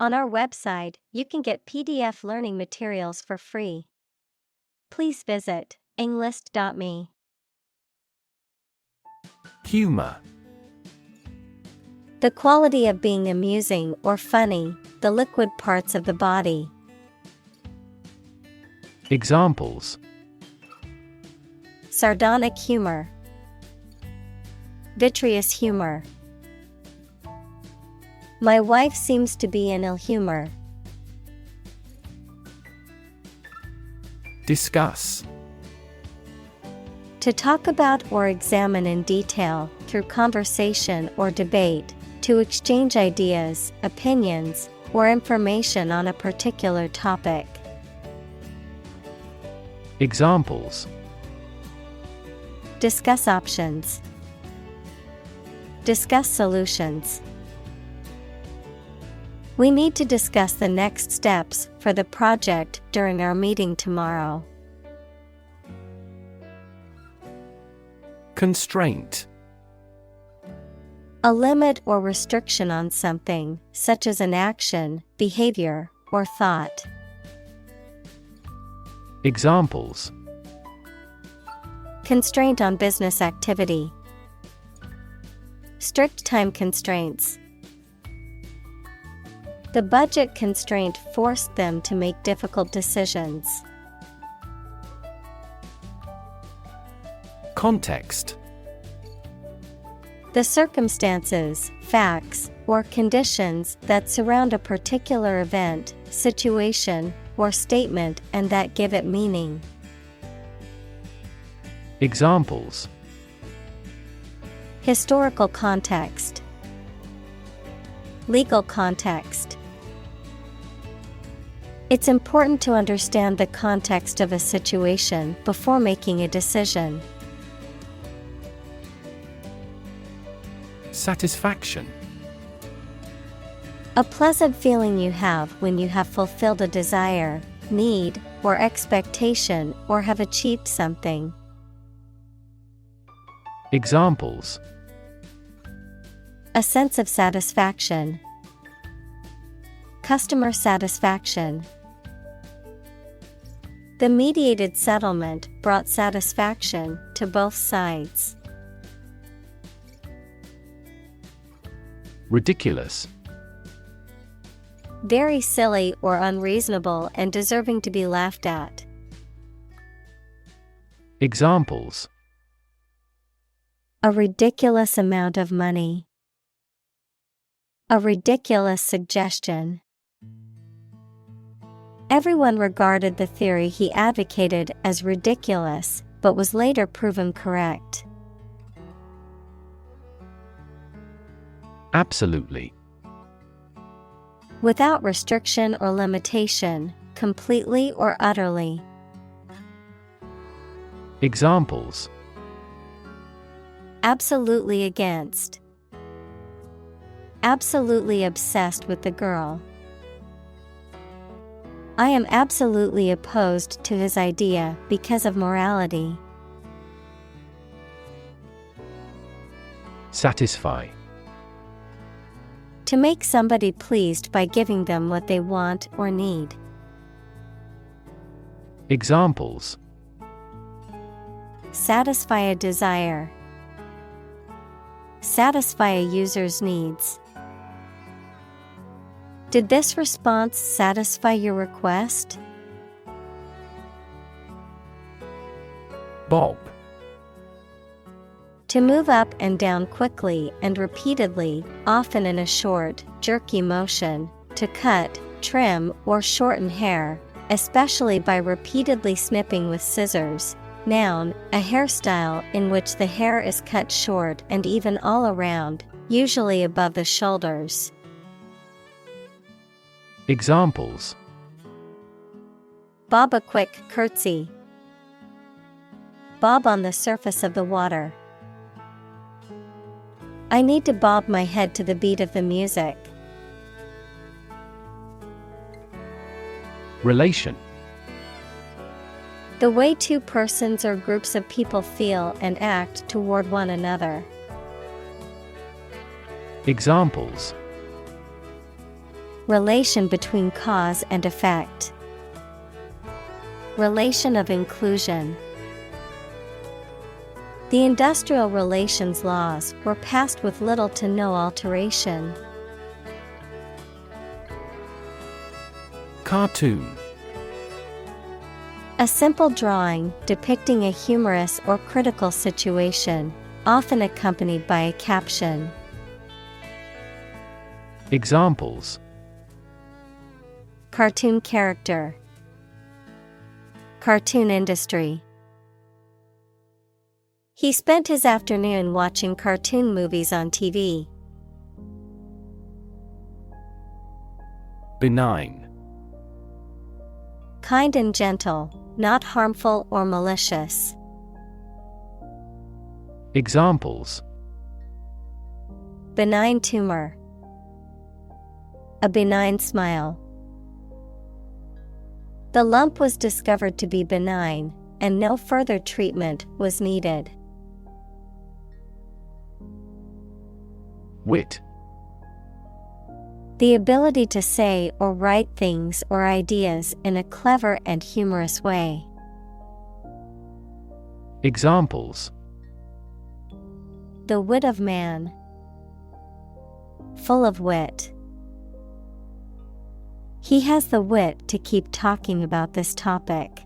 On our website, you can get PDF learning materials for free. Please visit englist.me. Humor. The quality of being amusing or funny, the liquid parts of the body. Examples: Sardonic humor. Vitreous humor. My wife seems to be in ill humor. Discuss. To talk about or examine in detail, through conversation or debate, to exchange ideas, opinions, or information on a particular topic. Examples: Discuss options. Discuss solutions. We need to discuss the next steps for the project during our meeting tomorrow. Constraint. A limit or restriction on something, such as an action, behavior, or thought. Examples: Constraint on business activity. Strict time constraints. The budget constraint forced them to make difficult decisions. Context. The circumstances, facts, or conditions that surround a particular event, situation, or statement and that give it meaning. Examples: Historical context. Legal context. It's important to understand the context of a situation before making a decision. Satisfaction. A pleasant feeling you have when you have fulfilled a desire, need, or expectation or have achieved something. Examples: A sense of satisfaction. Customer satisfaction. The mediated settlement brought satisfaction to both sides. Ridiculous. Very silly or unreasonable and deserving to be laughed at. Examples: A ridiculous amount of money. A ridiculous suggestion. Everyone regarded the theory he advocated as ridiculous, but was later proven correct. Absolutely. Without restriction or limitation, completely or utterly. Examples: Absolutely against. Absolutely obsessed with the girl. I am absolutely opposed to his idea because of morality. Satisfy. To make somebody pleased by giving them what they want or need. Examples: Satisfy a desire. Satisfy a user's needs. Did this response satisfy your request? Bob. To move up and down quickly and repeatedly, often in a short, jerky motion, to cut, trim, or shorten hair, especially by repeatedly snipping with scissors. Noun, a hairstyle in which the hair is cut short and even all around, usually above the shoulders. Examples: Bob a quick curtsy. Bob on the surface of the water. I need to bob my head to the beat of the music. Relation. The way two persons or groups of people feel and act toward one another. Relation between cause and effect. Relation of inclusion. The industrial relations laws were passed with little to no alteration. Cartoon. A simple drawing depicting a humorous or critical situation, often accompanied by a caption. Examples: Cartoon character. Cartoon industry. He spent his afternoon watching cartoon movies on TV. Benign. Kind and gentle, not harmful or malicious. Examples: Benign tumor. A benign smile. The lump was discovered to be benign, and no further treatment was needed. Wit. The ability to say or write things or ideas in a clever and humorous way. Examples: The wit of man. Full of wit. He has the wit to keep talking about this topic.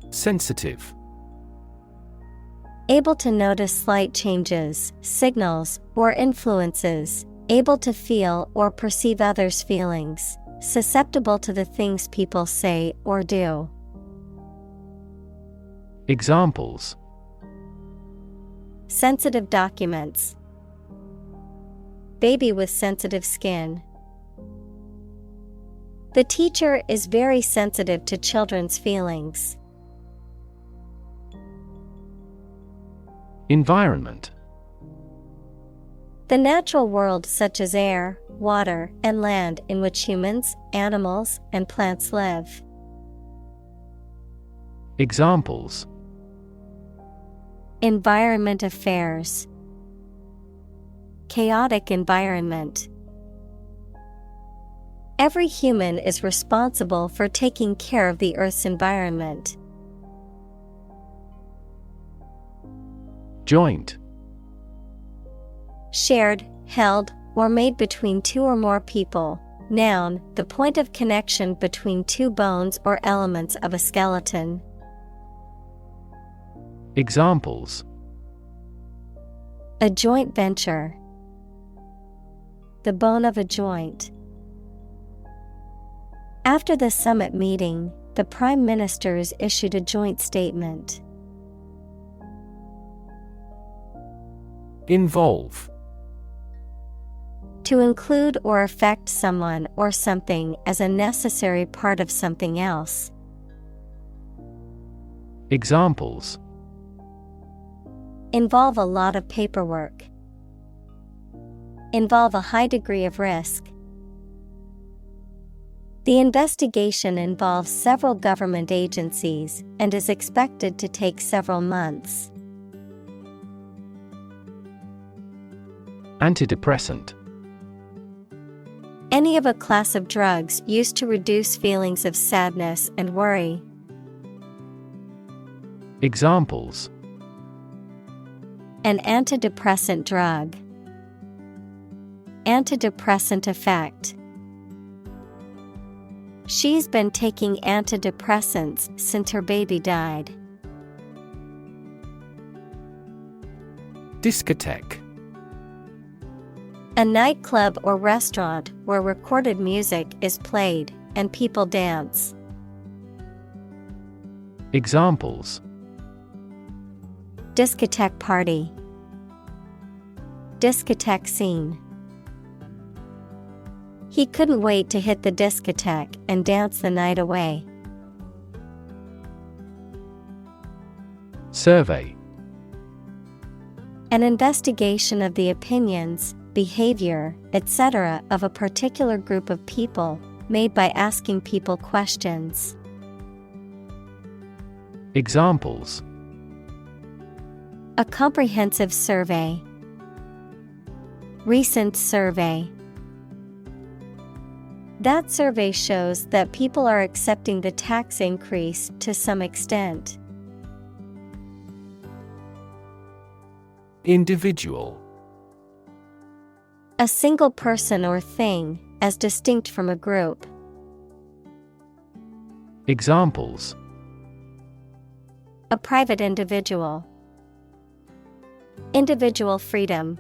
Sensitive. Able to notice slight changes, signals, or influences, able to feel or perceive others' feelings, susceptible to the things people say or do. Examples: Sensitive documents. Baby with sensitive skin. The teacher is very sensitive to children's feelings. Environment. The natural world such as air, water, and land in which humans, animals, and plants live. Examples: Environment affairs. Chaotic environment. Every human is responsible for taking care of the Earth's environment. Joint. Shared, held, or made between two or more people. Noun, the point of connection between two bones or elements of a skeleton. Examples: A joint venture. The bone of a joint. After the summit meeting, the prime ministers issued a joint statement. Involve. To include or affect someone or something as a necessary part of something else. Examples: Involve a lot of paperwork. Involve a high degree of risk. The investigation involves several government agencies and is expected to take several months. Antidepressant. Any of a class of drugs used to reduce feelings of sadness and worry. Examples: An antidepressant drug. Antidepressant effect. She's been taking antidepressants since her baby died. Discotheque. A nightclub or restaurant where recorded music is played and people dance. Examples: Discotheque party. Discotheque scene. He couldn't wait to hit the discotheque and dance the night away. Survey. An investigation of the opinions, behavior, etc. of a particular group of people, made by asking people questions. Examples: A comprehensive survey. Recent survey. That survey shows that people are accepting the tax increase to some extent. Individual. A single person or thing, as distinct from a group. Examples. A private individual. Individual freedom.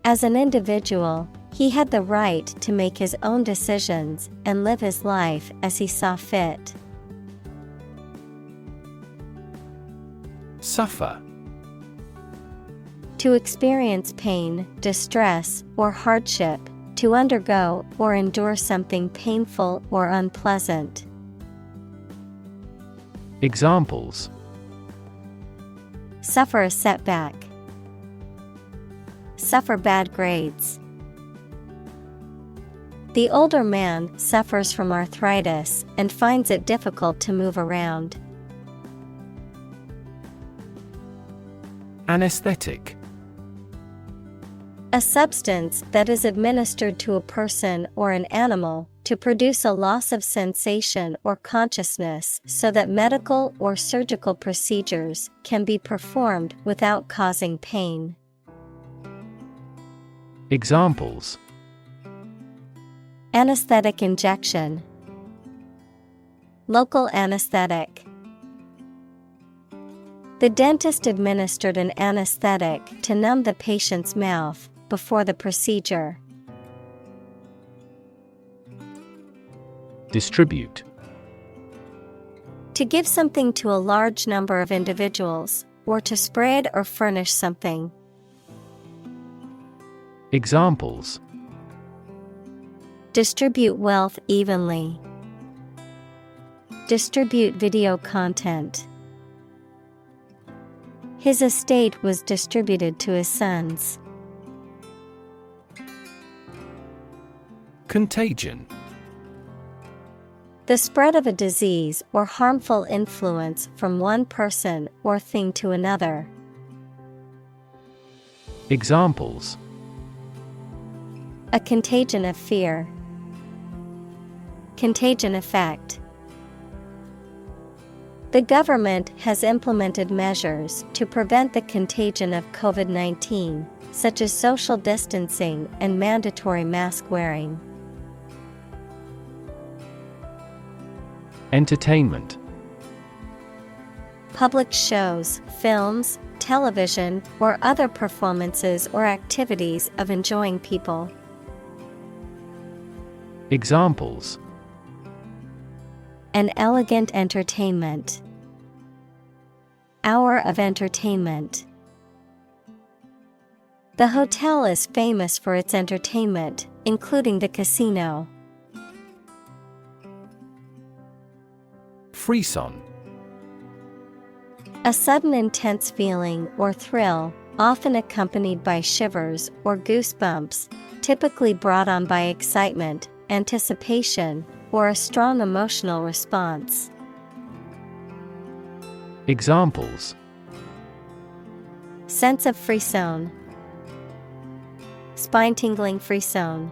As an individual, he had the right to make his own decisions and live his life as he saw fit. Suffer. To experience pain, distress, or hardship, to undergo or endure something painful or unpleasant. Examples. Suffer a setback. Suffer bad grades. The older man suffers from arthritis and finds it difficult to move around. Anesthetic. A substance that is administered to a person or an animal to produce a loss of sensation or consciousness so that medical or surgical procedures can be performed without causing pain. Examples. Anesthetic injection. Local anesthetic. The dentist administered an anesthetic to numb the patient's mouth before the procedure. Distribute. To give something to a large number of individuals, or to spread or furnish something. Examples. Distribute wealth evenly. Distribute video content. His estate was distributed to his sons. Contagion. The spread of a disease or harmful influence from one person or thing to another. Examples. A contagion of fear. Contagion effect. The government has implemented measures to prevent the contagion of COVID-19, such as social distancing and mandatory mask wearing. Entertainment. Public shows, films, television, or other performances or activities of enjoying people. Examples. An elegant entertainment. Hour of entertainment. The hotel is famous for its entertainment, including the casino. Frisson. A sudden intense feeling or thrill, often accompanied by shivers or goosebumps, typically brought on by excitement, anticipation, or a strong emotional response. Examples. Sense of frisson. Spine-tingling frisson.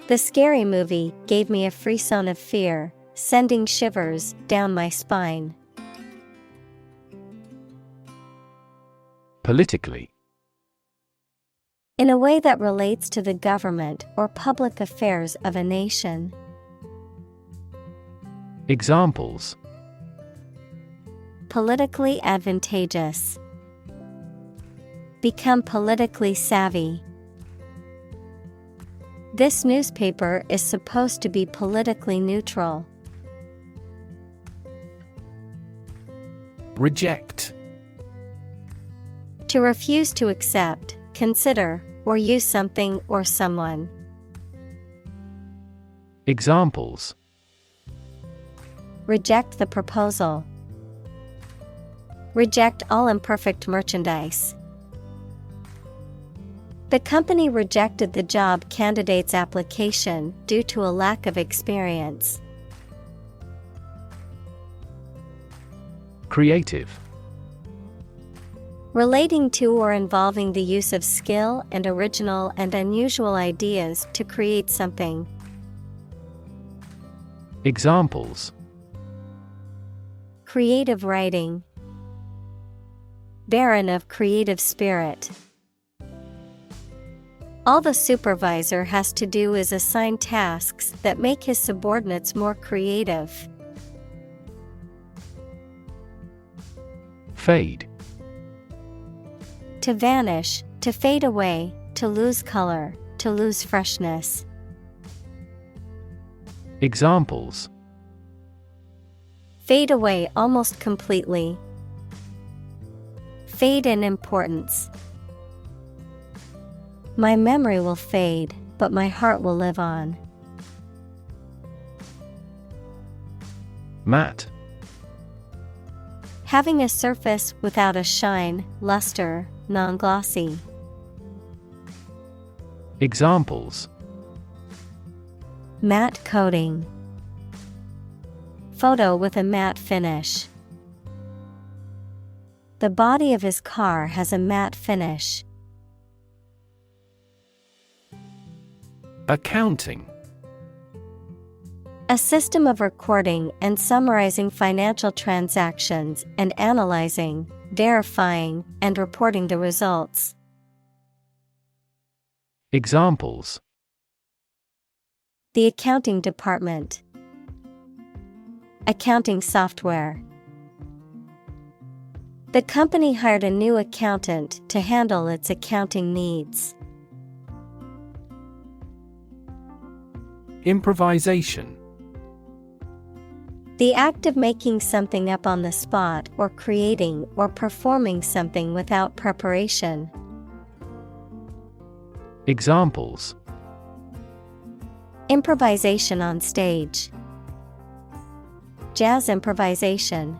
The scary movie gave me a frisson of fear, sending shivers down my spine. Politically. In a way that relates to the government or public affairs of a nation. Examples. Politically advantageous. Become politically savvy. This newspaper is supposed to be politically neutral. Reject. To refuse to accept, consider, or use something or someone. Examples. Reject the proposal. Reject all imperfect merchandise. The company rejected the job candidate's application due to a lack of experience. Creative. Relating to or involving the use of skill and original and unusual ideas to create something. Examples: Creative writing. Barren of creative spirit. All the supervisor has to do is assign tasks that make his subordinates more creative. Fade. To vanish, to fade away, to lose color, to lose freshness. Examples: Fade away almost completely. Fade in importance. My memory will fade, but my heart will live on. Matte. Having a surface without a shine, luster, non-glossy. Examples: Matte coating. Photo with a matte finish. The body of his car has a matte finish. Accounting. A system of recording and summarizing financial transactions and analyzing, verifying, and reporting the results. Examples: The accounting department. Accounting software. The company hired a new accountant to handle its accounting needs. Improvisation. The act of making something up on the spot or creating or performing something without preparation. Examples: Improvisation on stage. Jazz improvisation.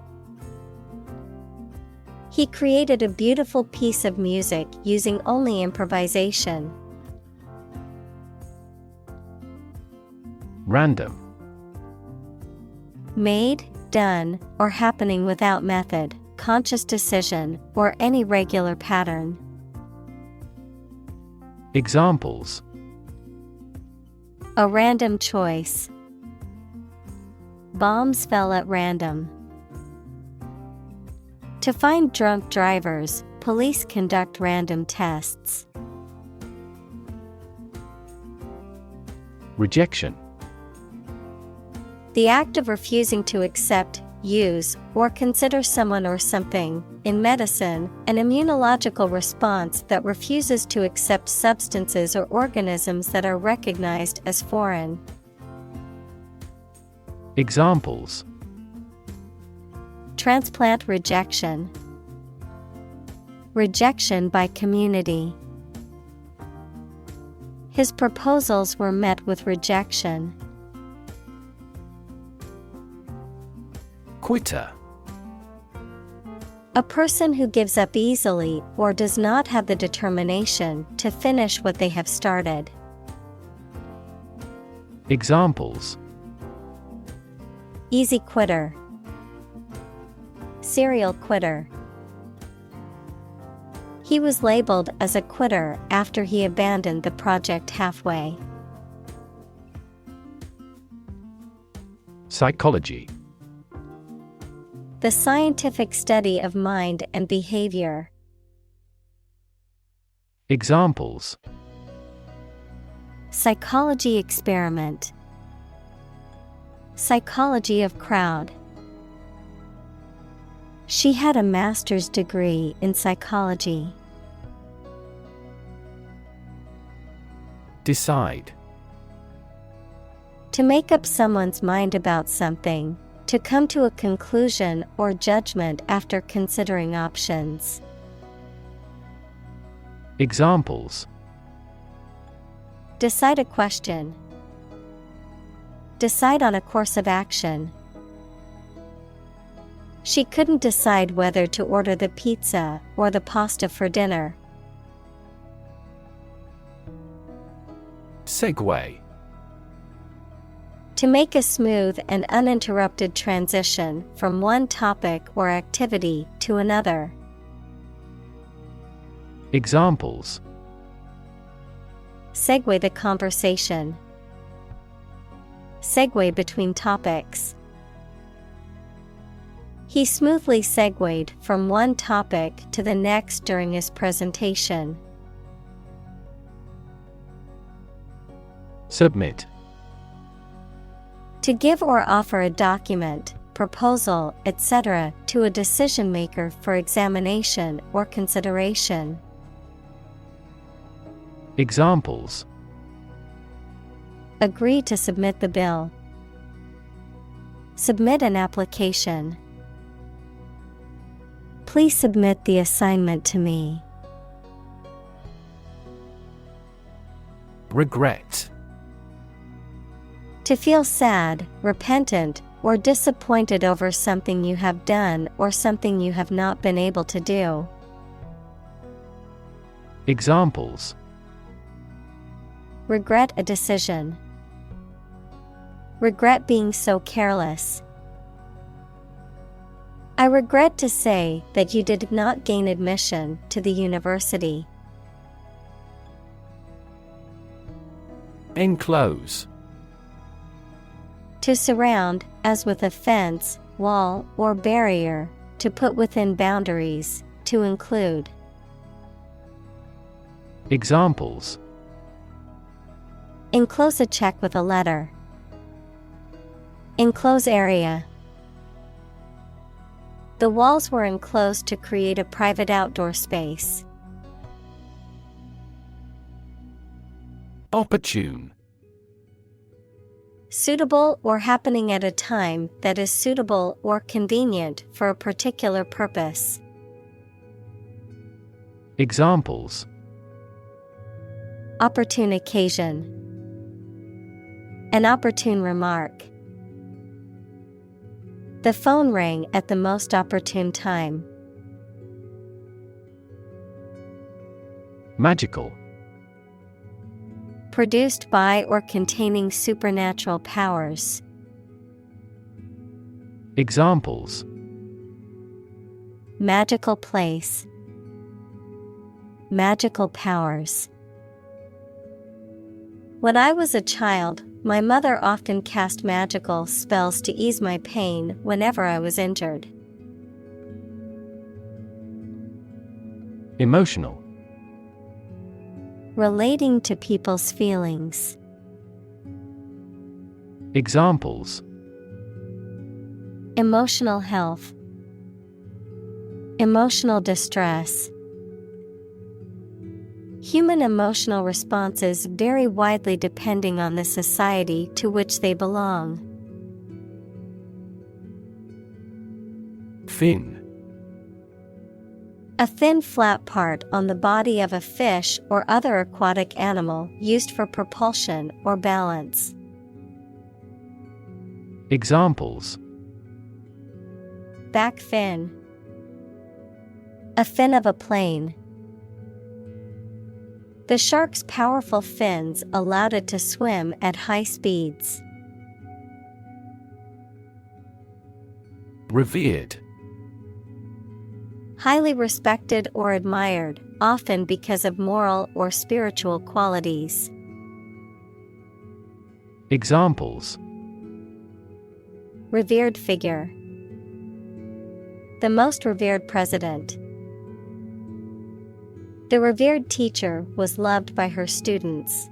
He created a beautiful piece of music using only improvisation. Random. Made, done, or happening without method, conscious decision, or any regular pattern. Examples: A random choice. Bombs fell at random. To find drunk drivers, police conduct random tests. Rejection. The act of refusing to accept, use, or consider someone or something. In medicine, an immunological response that refuses to accept substances or organisms that are recognized as foreign. Examples: Transplant rejection. Rejection by community. His proposals were met with rejection. Quitter. A person who gives up easily or does not have the determination to finish what they have started. Examples: Easy quitter. Serial quitter. He was labeled as a quitter after he abandoned the project halfway. Psychology. The scientific study of mind and behavior. Examples: Psychology experiment. Psychology of crowd. She had a master's degree in psychology. Decide. To make up someone's mind about something. To come to a conclusion or judgment after considering options. Examples: Decide a question. Decide on a course of action. She couldn't decide whether to order the pizza or the pasta for dinner. Segue. To make a smooth and uninterrupted transition from one topic or activity to another. Examples: segue the conversation. Segue between topics. He smoothly segued from one topic to the next during his presentation. Submit. To give or offer a document, proposal, etc. to a decision maker for examination or consideration. Examples: agree to submit the bill. Submit an application. Please submit the assignment to me. Regret. To feel sad, repentant, or disappointed over something you have done or something you have not been able to do. Examples: regret a decision. Regret being so careless. I regret to say that you did not gain admission to the university. Enclose. To surround, as with a fence, wall, or barrier, to put within boundaries, to include. Examples: enclose a check with a letter. Enclose area. The walls were enclosed to create a private outdoor space. Opportune. Suitable or happening at a time that is suitable or convenient for a particular purpose. Examples: opportune occasion. An opportune remark. The phone rang at the most opportune time. Magical. Produced by or containing supernatural powers. Examples: magical place. Magical powers. When I was a child, my mother often cast magical spells to ease my pain whenever I was injured. Emotional. Relating to people's feelings. Examples: emotional health. Emotional distress. Human emotional responses vary widely depending on the society to which they belong. Fin. A thin flat part on the body of a fish or other aquatic animal used for propulsion or balance. Examples: back fin. A fin of a plane. The shark's powerful fins allowed it to swim at high speeds. Revered. Highly respected or admired, often because of moral or spiritual qualities. Examples: revered figure. The most revered president. The revered teacher was loved by her students.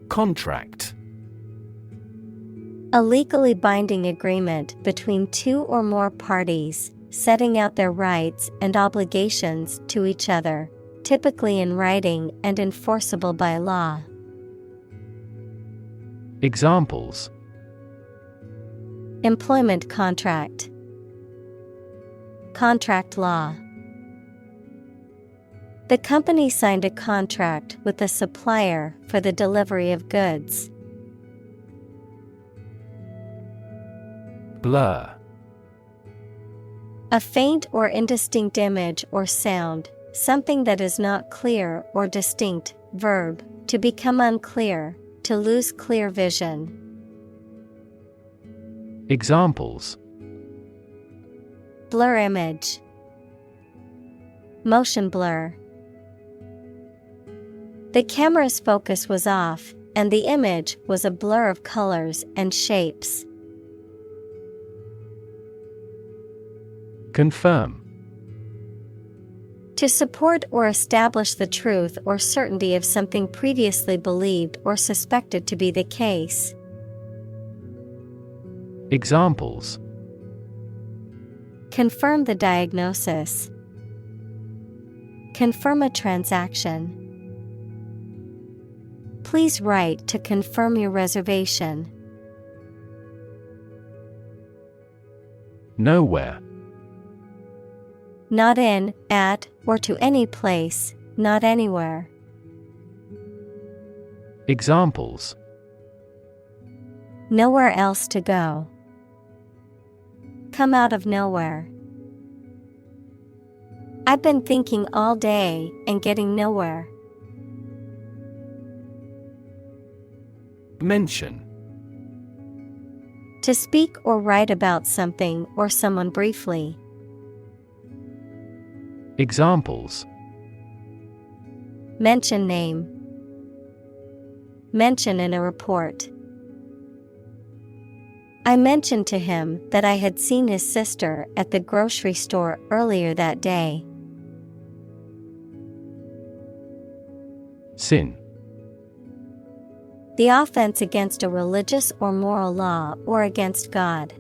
Contract. A legally binding agreement between two or more parties, setting out their rights and obligations to each other, typically in writing and enforceable by law. Examples: employment contract. Contract law. The company signed a contract with the supplier for the delivery of goods. Blur. A faint or indistinct image or sound, something that is not clear or distinct. Verb, to become unclear, to lose clear vision. Examples: blur image. Motion blur. The camera's focus was off, and the image was a blur of colors and shapes. Confirm. To support or establish the truth or certainty of something previously believed or suspected to be the case. Examples: Confirm the diagnosis. Confirm a transaction. Please write to confirm your reservation. Nowhere. Not in, at, or to any place, not anywhere. Examples: Nowhere else to go. Come out of nowhere. I've been thinking all day and getting nowhere. Mention. To speak or write about something or someone briefly. Examples: Mention name. Mention in a report. I mentioned to him that I had seen his sister at the grocery store earlier that day. Sin. The offense against a religious or moral law or against God.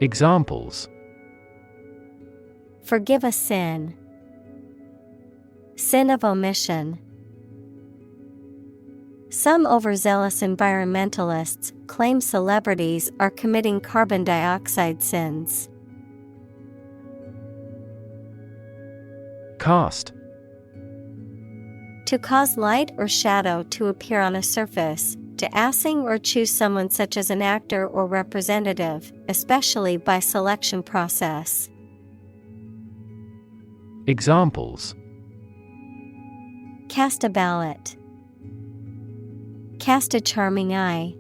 Examples: Forgive a sin. Sin of omission. Some overzealous environmentalists claim celebrities are committing carbon dioxide sins. Cast. To cause light or shadow to appear on a surface, to assign or choose someone such as an actor or representative, especially by selection process. Examples: Cast a ballot. Cast a charming eye.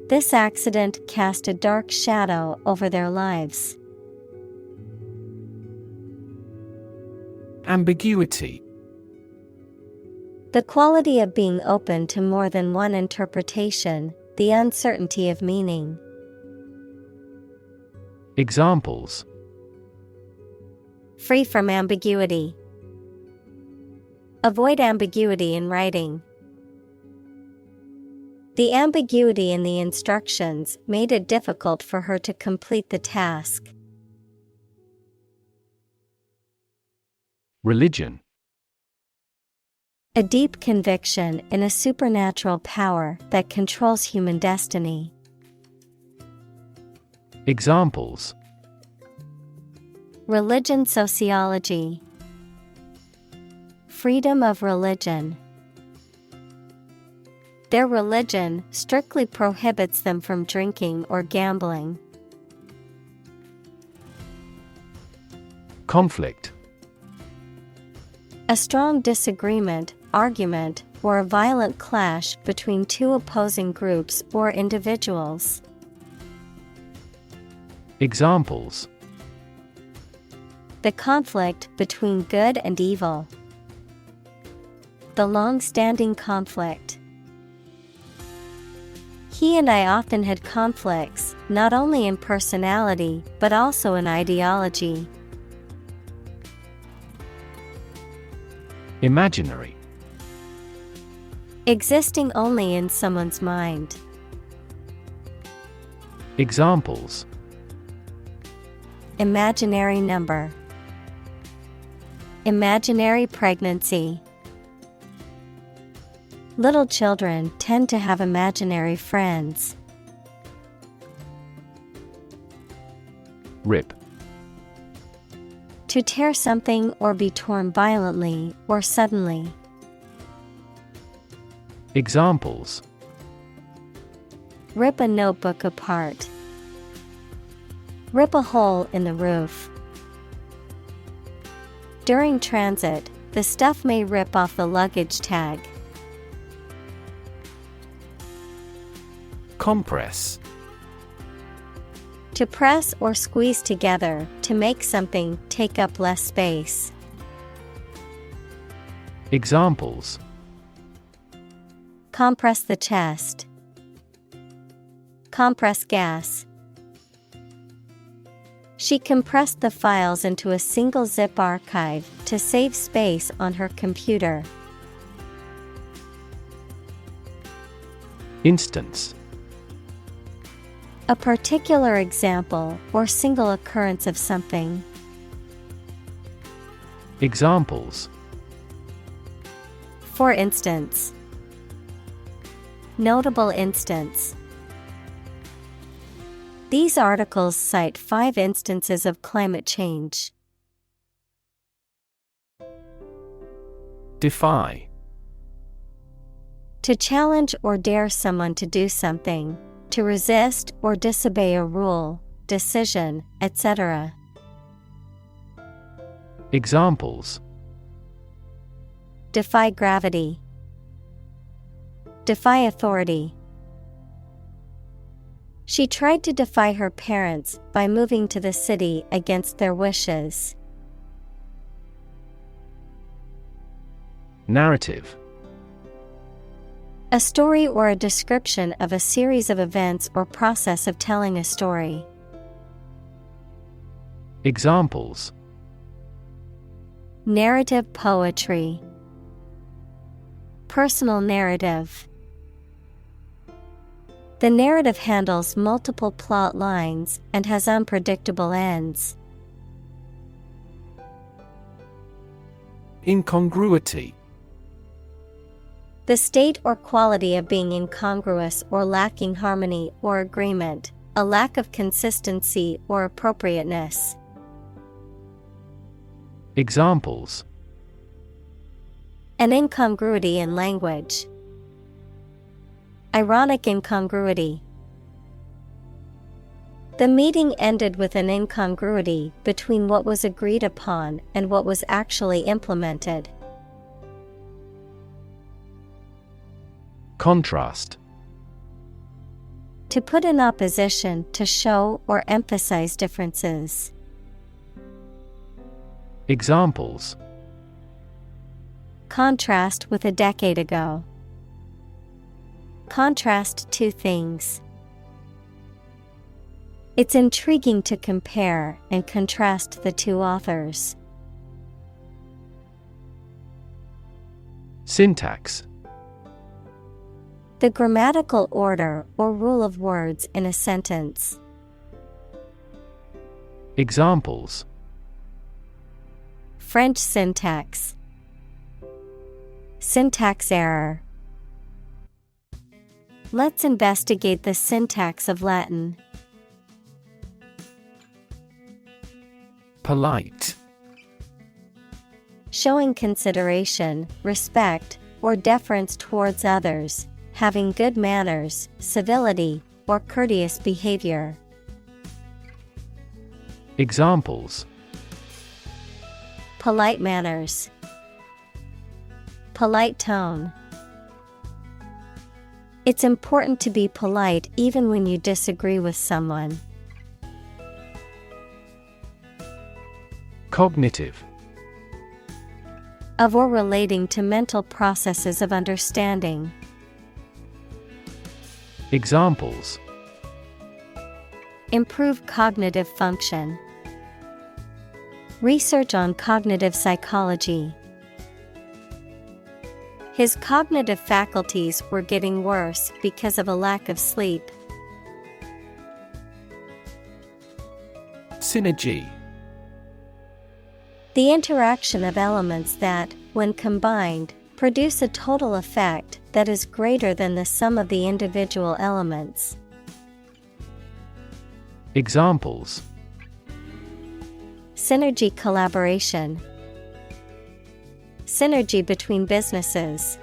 This accident cast a dark shadow over their lives. Ambiguity. The quality of being open to more than one interpretation, the uncertainty of meaning. Examples: Free from ambiguity. Avoid ambiguity in writing. The ambiguity in the instructions made it difficult for her to complete the task. Religion. A deep conviction in a supernatural power that controls human destiny. Examples: Religion sociology. Freedom of religion. Their religion strictly prohibits them from drinking or gambling. Conflict. A strong disagreement, argument, or a violent clash between two opposing groups or individuals. Examples: The conflict between good and evil. The long-standing conflict. He and I often had conflicts, not only in personality, but also in ideology. Imaginary. Existing only in someone's mind. Examples: Imaginary number. Imaginary pregnancy. Little children tend to have imaginary friends. Rip. To tear something or be torn violently or suddenly. Examples: Rip a notebook apart. Rip a hole in the roof. During transit, the stuff may rip off the luggage tag. Compress. To press or squeeze together to make something take up less space. Examples: Compress the chest. Compress gas. She compressed the files into a single zip archive to save space on her computer. Instance: A particular example or single occurrence of something. Examples: For instance. Notable instance. These articles cite 5 instances of climate change. Defy: To challenge or dare someone to do something, to resist or disobey a rule, decision, etc. Examples: Defy gravity. Defy authority. She tried to defy her parents by moving to the city against their wishes. Narrative: A story or a description of a series of events or process of telling a story. Examples: Narrative poetry. Personal narrative. The narrative handles multiple plot lines and has unpredictable ends. Incongruity: The state or quality of being incongruous or lacking harmony or agreement, a lack of consistency or appropriateness. Examples: An incongruity in language. Ironic incongruity. The meeting ended with an incongruity between what was agreed upon and what was actually implemented. Contrast: To put in opposition to show or emphasize differences. Examples: Contrast with a decade ago. Contrast two things. It's intriguing to compare and contrast the two authors. Syntax: The grammatical order or rule of words in a sentence. Examples: French syntax. Syntax error. Let's investigate the syntax of Latin. Polite: Showing consideration, respect, or deference towards others, having good manners, civility, or courteous behavior. Examples: Polite manners. Polite tone. It's important to be polite even when you disagree with someone. Cognitive: Of or relating to mental processes of understanding. Examples: Improve cognitive function. Research on cognitive psychology. His cognitive faculties were getting worse because of a lack of sleep. Synergy: The interaction of elements that, when combined, produce a total effect that is greater than the sum of the individual elements. Examples: Synergy collaboration. Synergy between businesses.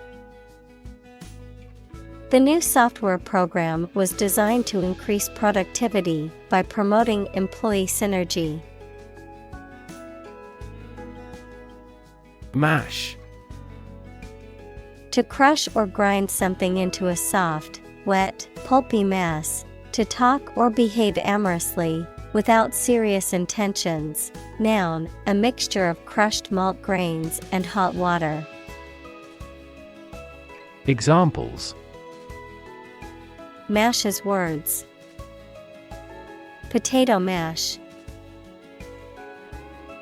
The new software program was designed to increase productivity by promoting employee synergy. Mash: To crush or grind something into a soft, wet, pulpy mass, To talk or behave amorously, without serious intentions. Noun, a mixture of crushed malt grains and hot water. Examples: Mash his words. Potato mash.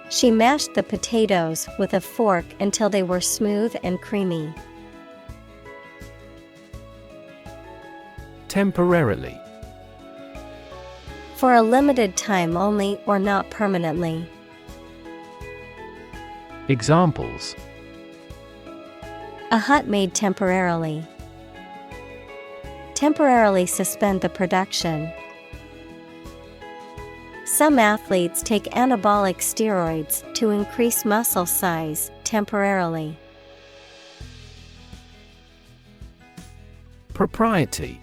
She mashed the potatoes with a fork until they were smooth and creamy. Temporarily. For a limited time only or not permanently. Examples: A hut made temporarily. Temporarily suspend the production. Some athletes take anabolic steroids to increase muscle size temporarily. Propriety.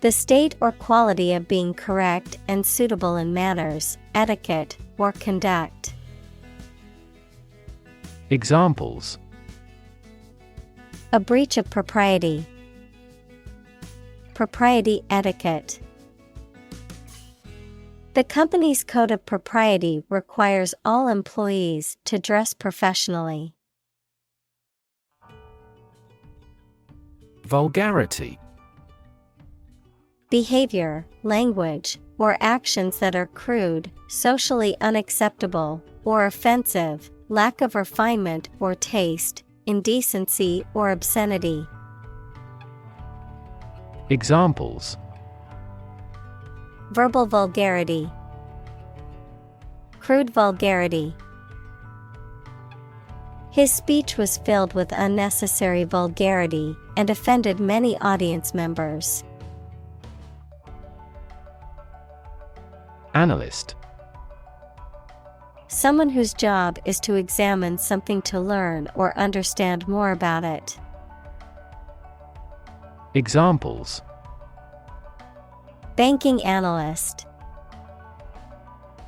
The state or quality of being correct and suitable in manners, etiquette, or conduct. Examples: A breach of propriety. Propriety etiquette. The company's code of propriety requires all employees to dress professionally. Vulgarity. Behavior, language, or actions that are crude, socially unacceptable, or offensive, lack of refinement or taste, indecency or obscenity. Examples: Verbal vulgarity. Crude vulgarity. His speech was filled with unnecessary vulgarity and offended many audience members. Analyst. Someone whose job is to examine something to learn or understand more about it. Examples: Banking analyst.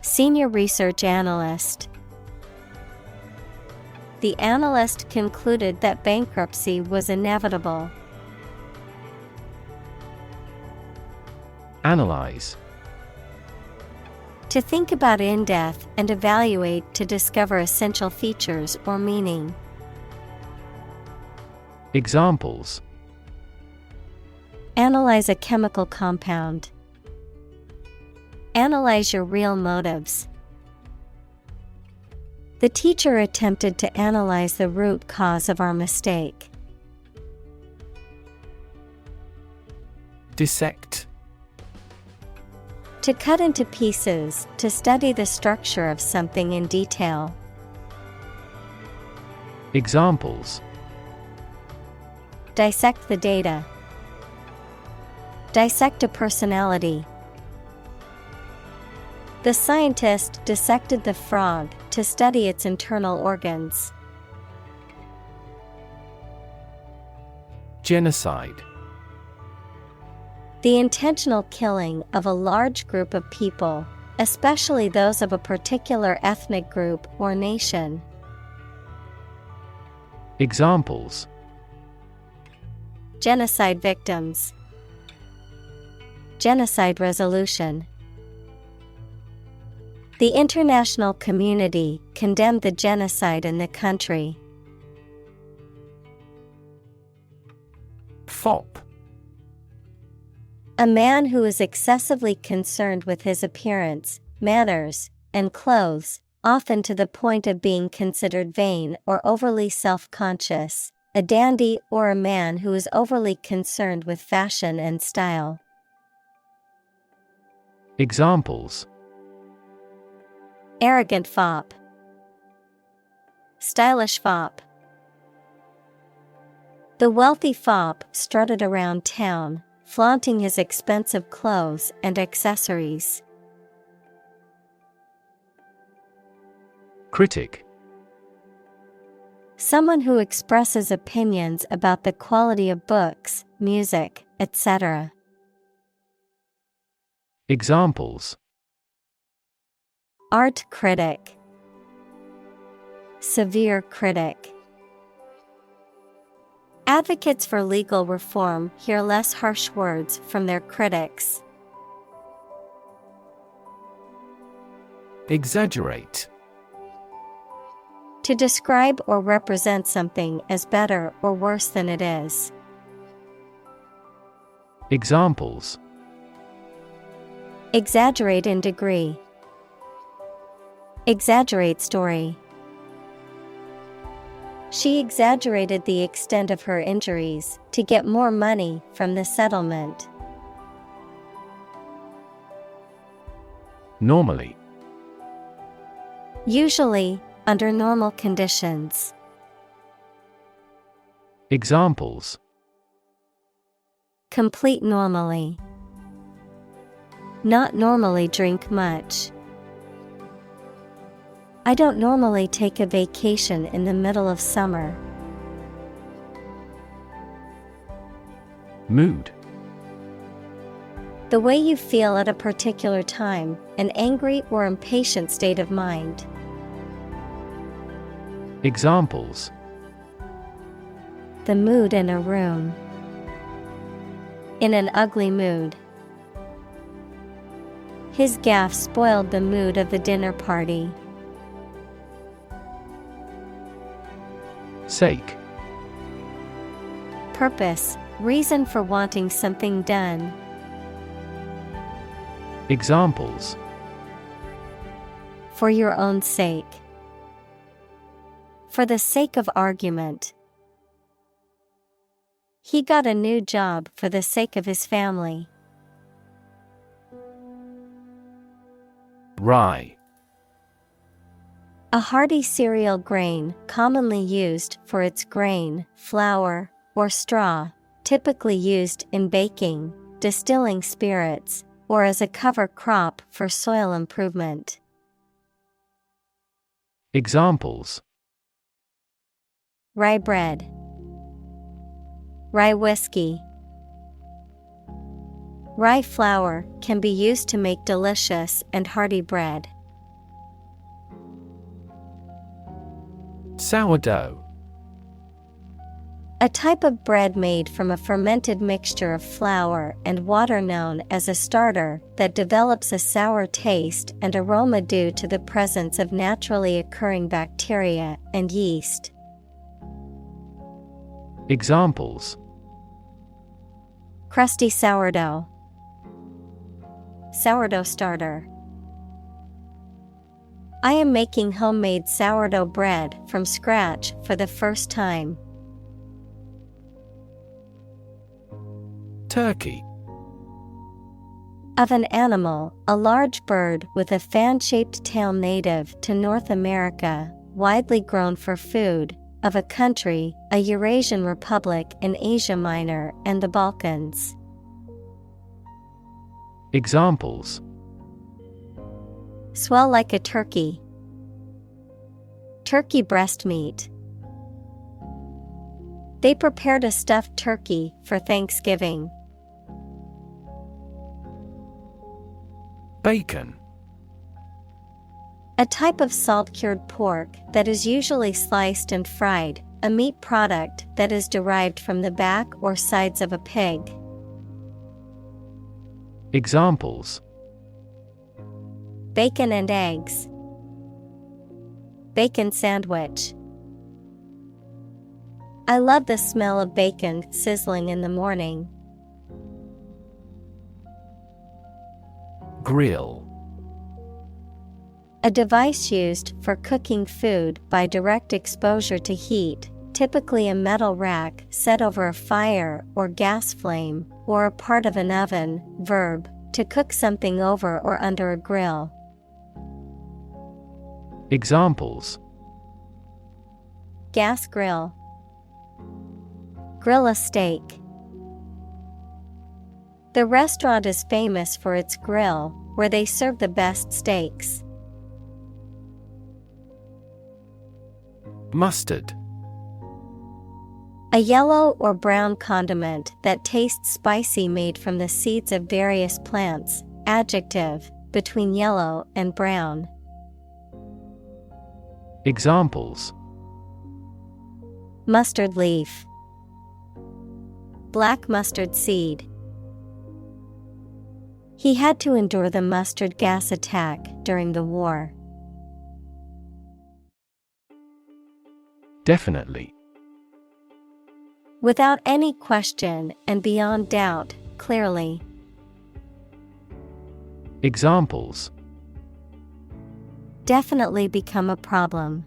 Senior research analyst. The analyst concluded that bankruptcy was inevitable. Analyze. To think about in depth and evaluate to discover essential features or meaning. Examples: Analyze a chemical compound. Analyze your real motives. The teacher attempted to analyze the root cause of our mistake. Dissect. To cut into pieces, to study the structure of something in detail. Examples: Dissect the data. Dissect a personality. The scientist dissected the frog to study its internal organs. Genocide. The intentional killing of a large group of people, especially those of a particular ethnic group or nation. Examples: Genocide victims. Genocide resolution. The international community condemned the genocide in the country. Fop. A man who is excessively concerned with his appearance, manners, and clothes, often to the point of being considered vain or overly self-conscious. A dandy or a man who is overly concerned with fashion and style. Examples: Arrogant fop. Stylish fop. The wealthy fop strutted around town, flaunting his expensive clothes and accessories. Critic. Someone who expresses opinions about the quality of books, music, etc. Examples: Art critic. Severe critic. Advocates for legal reform hear less harsh words from their critics. Exaggerate. To describe or represent something as better or worse than it is. Examples: exaggerate in degree. Exaggerate story. She exaggerated the extent of her injuries to get more money from the settlement. Normally. Usually, under normal conditions. Examples: complete normally. Not normally drink much. I don't normally take a vacation in the middle of summer. Mood. The way you feel at a particular time, an angry or impatient state of mind. Examples: the mood in a room. In an ugly mood. His gaffe spoiled the mood of the dinner party. Sake. Purpose, reason for wanting something done. Examples: for your own sake. For the sake of argument. He got a new job for the sake of his family. Rye. A hearty cereal grain commonly used for its grain, flour, or straw, typically used in baking, distilling spirits, or as a cover crop for soil improvement. Examples: rye bread. Rye whiskey. Rye flour can be used to make delicious and hearty bread. Sourdough. A type of bread made from a fermented mixture of flour and water known as a starter that develops a sour taste and aroma due to the presence of naturally occurring bacteria and yeast. Examples: crusty sourdough. Sourdough starter. I am making homemade sourdough bread from scratch for the first time. Turkey. Of an animal, a large bird with a fan-shaped tail native to North America, widely grown for food. Of a country, a Eurasian republic in Asia Minor and the Balkans. Examples: swell like a turkey. Turkey breast meat. They prepared a stuffed turkey for Thanksgiving. Bacon. A type of salt-cured pork that is usually sliced and fried, a meat product that is derived from the back or sides of a pig. Examples: bacon and eggs. Bacon sandwich. I love the smell of bacon sizzling in the morning. Grill. A device used for cooking food by direct exposure to heat, typically a metal rack set over a fire or gas flame, or a part of an oven. Verb, to cook something over or under a grill. Examples: gas grill. Grill a steak. The restaurant is famous for its grill, where they serve the best steaks. Mustard. A yellow or brown condiment that tastes spicy made from the seeds of various plants. Adjective, between yellow and brown. Examples: mustard leaf. Black mustard seed. He had to endure the mustard gas attack during the war. Definitely. Without any question and beyond doubt, clearly. Examples: Definitely become a problem.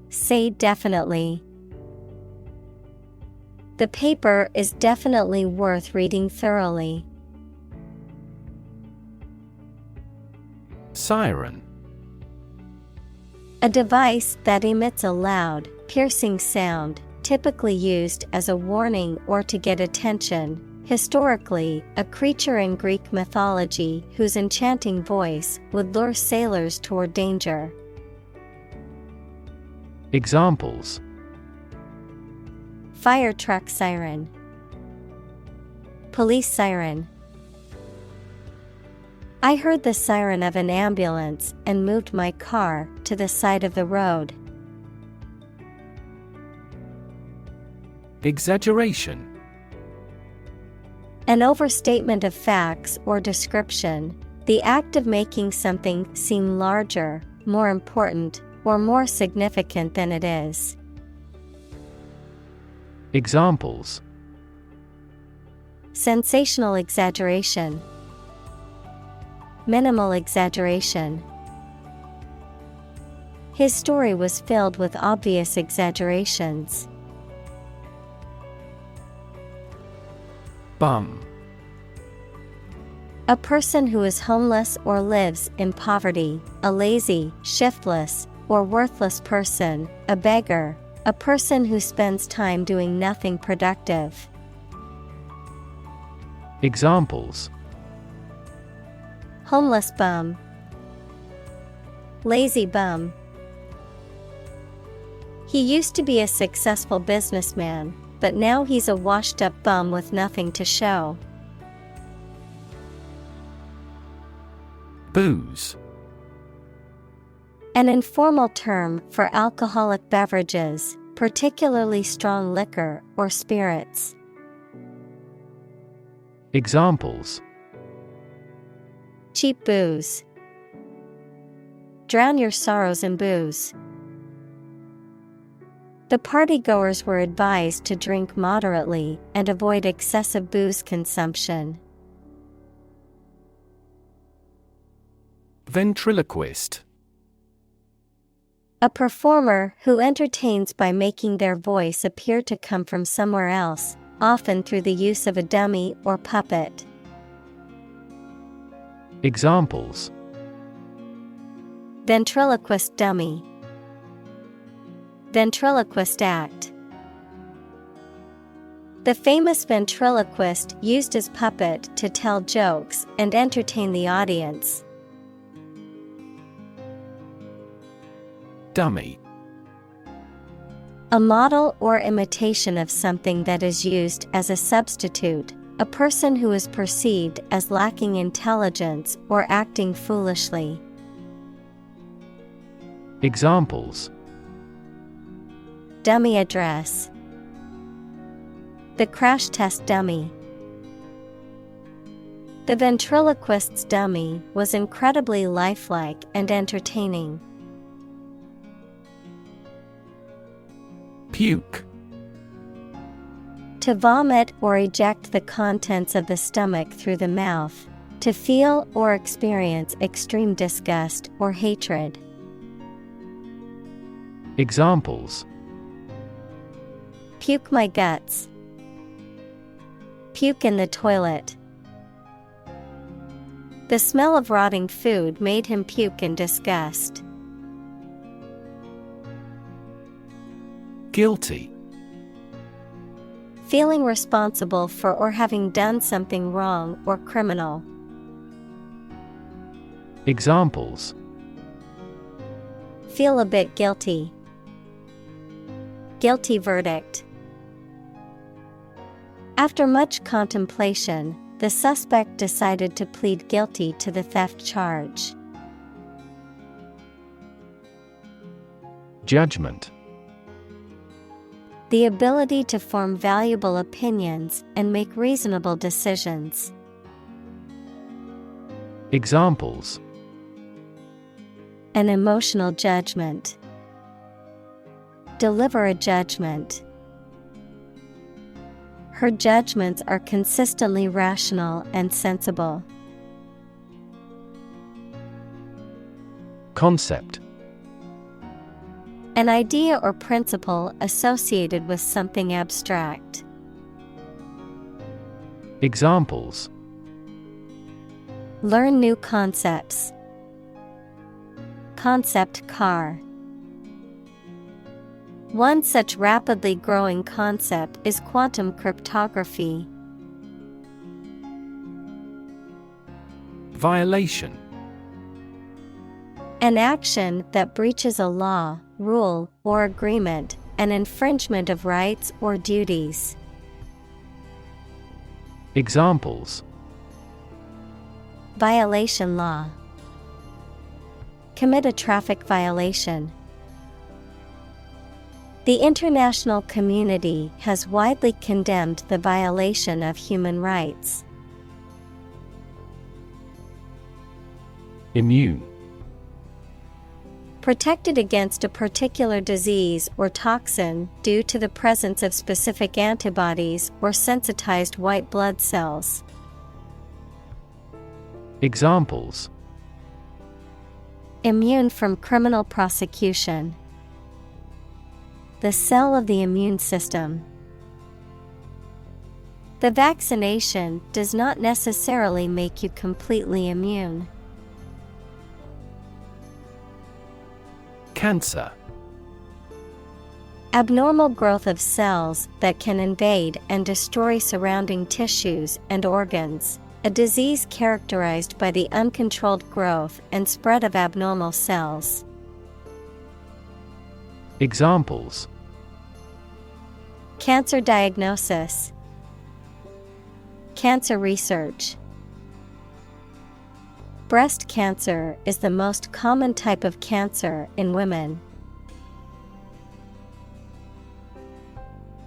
Say definitely. The paper is definitely worth reading thoroughly. Siren. A device that emits a loud, piercing sound, typically used as a warning or to get attention. Historically, a creature in Greek mythology whose enchanting voice would lure sailors toward danger. Examples: Fire truck siren. Police siren. I heard the siren of an ambulance and moved my car to the side of the road. Exaggeration. An overstatement of facts or description, the act of making something seem larger, more important, or more significant than it is. Examples: Sensational exaggeration. Minimal exaggeration. His story was filled with obvious exaggerations. Bum. A person who is homeless or lives in poverty, a lazy, shiftless, or worthless person, a beggar, a person who spends time doing nothing productive. Examples: Homeless bum. Lazy bum. He used to be a successful businessman, but now he's a washed-up bum with nothing to show. Booze. An informal term for alcoholic beverages, particularly strong liquor or spirits. Examples: Cheap booze. Drown your sorrows in booze. The partygoers were advised to drink moderately and avoid excessive booze consumption. Ventriloquist. A performer who entertains by making their voice appear to come from somewhere else, often through the use of a dummy or puppet. Examples: Ventriloquist dummy. Ventriloquist act. The famous ventriloquist used his puppet to tell jokes and entertain the audience. Dummy. A model or imitation of something that is used as a substitute, a person who is perceived as lacking intelligence or acting foolishly. Examples: Dummy address. The crash test dummy. The ventriloquist's dummy was incredibly lifelike and entertaining. Puke. To vomit or eject the contents of the stomach through the mouth. To feel or experience extreme disgust or hatred. Examples: Puke my guts. Puke in the toilet. The smell of rotting food made him puke in disgust. Guilty. Feeling responsible for or having done something wrong or criminal. Examples: Feel a bit guilty. Guilty verdict. After much contemplation, the suspect decided to plead guilty to the theft charge. Judgment. The ability to form valuable opinions and make reasonable decisions. Examples: An emotional judgment. Deliver a judgment. Her judgments are consistently rational and sensible. Concept: An idea or principle associated with something abstract. Examples: Learn new concepts. Concept car. One such rapidly growing concept is quantum cryptography. Violation: An action that breaches a law, rule, or agreement, an infringement of rights or duties. Examples: Violation law. Commit a traffic violation. The international community has widely condemned the violation of human rights. Immune: Protected against a particular disease or toxin due to the presence of specific antibodies or sensitized white blood cells. Examples: Immune from criminal prosecution. The cell of the immune system. The vaccination does not necessarily make you completely immune. Cancer: Abnormal growth of cells that can invade and destroy surrounding tissues and organs. A disease characterized by the uncontrolled growth and spread of abnormal cells. Examples: Cancer diagnosis. Cancer research. Breast cancer is the most common type of cancer in women.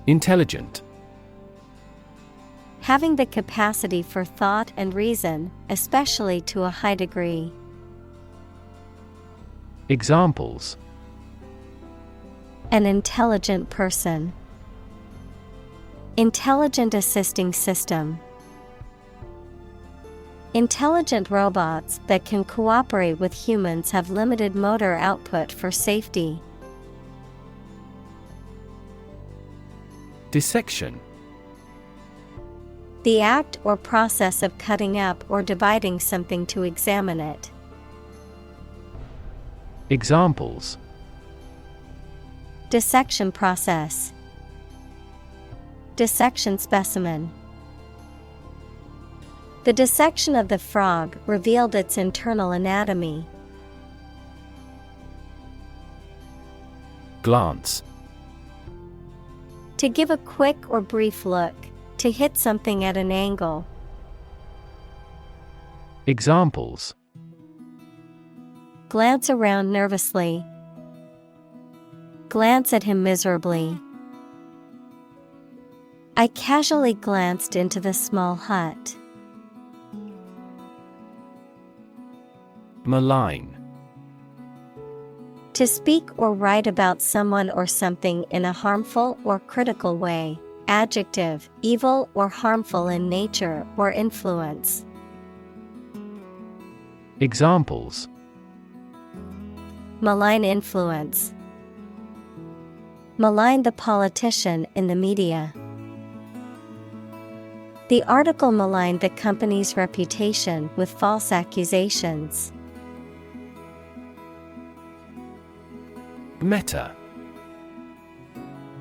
Intelligent: Having the capacity for thought and reason, especially to a high degree. Examples: An intelligent person. Intelligent assisting system. Intelligent robots that can cooperate with humans have limited motor output for safety. Dissection: The act or process of cutting up or dividing something to examine it. Examples: Dissection process. Dissection specimen. The dissection of the frog revealed its internal anatomy. Glance: To give a quick or brief look, to hit something at an angle. Examples: Glance around nervously. Glance at him miserably. I casually glanced into the small hut. Malign: To speak or write about someone or something in a harmful or critical way. Adjective, evil or harmful in nature or influence. Examples: Malign influence. Malign the politician in the media. The article maligned the company's reputation with false accusations. Meta: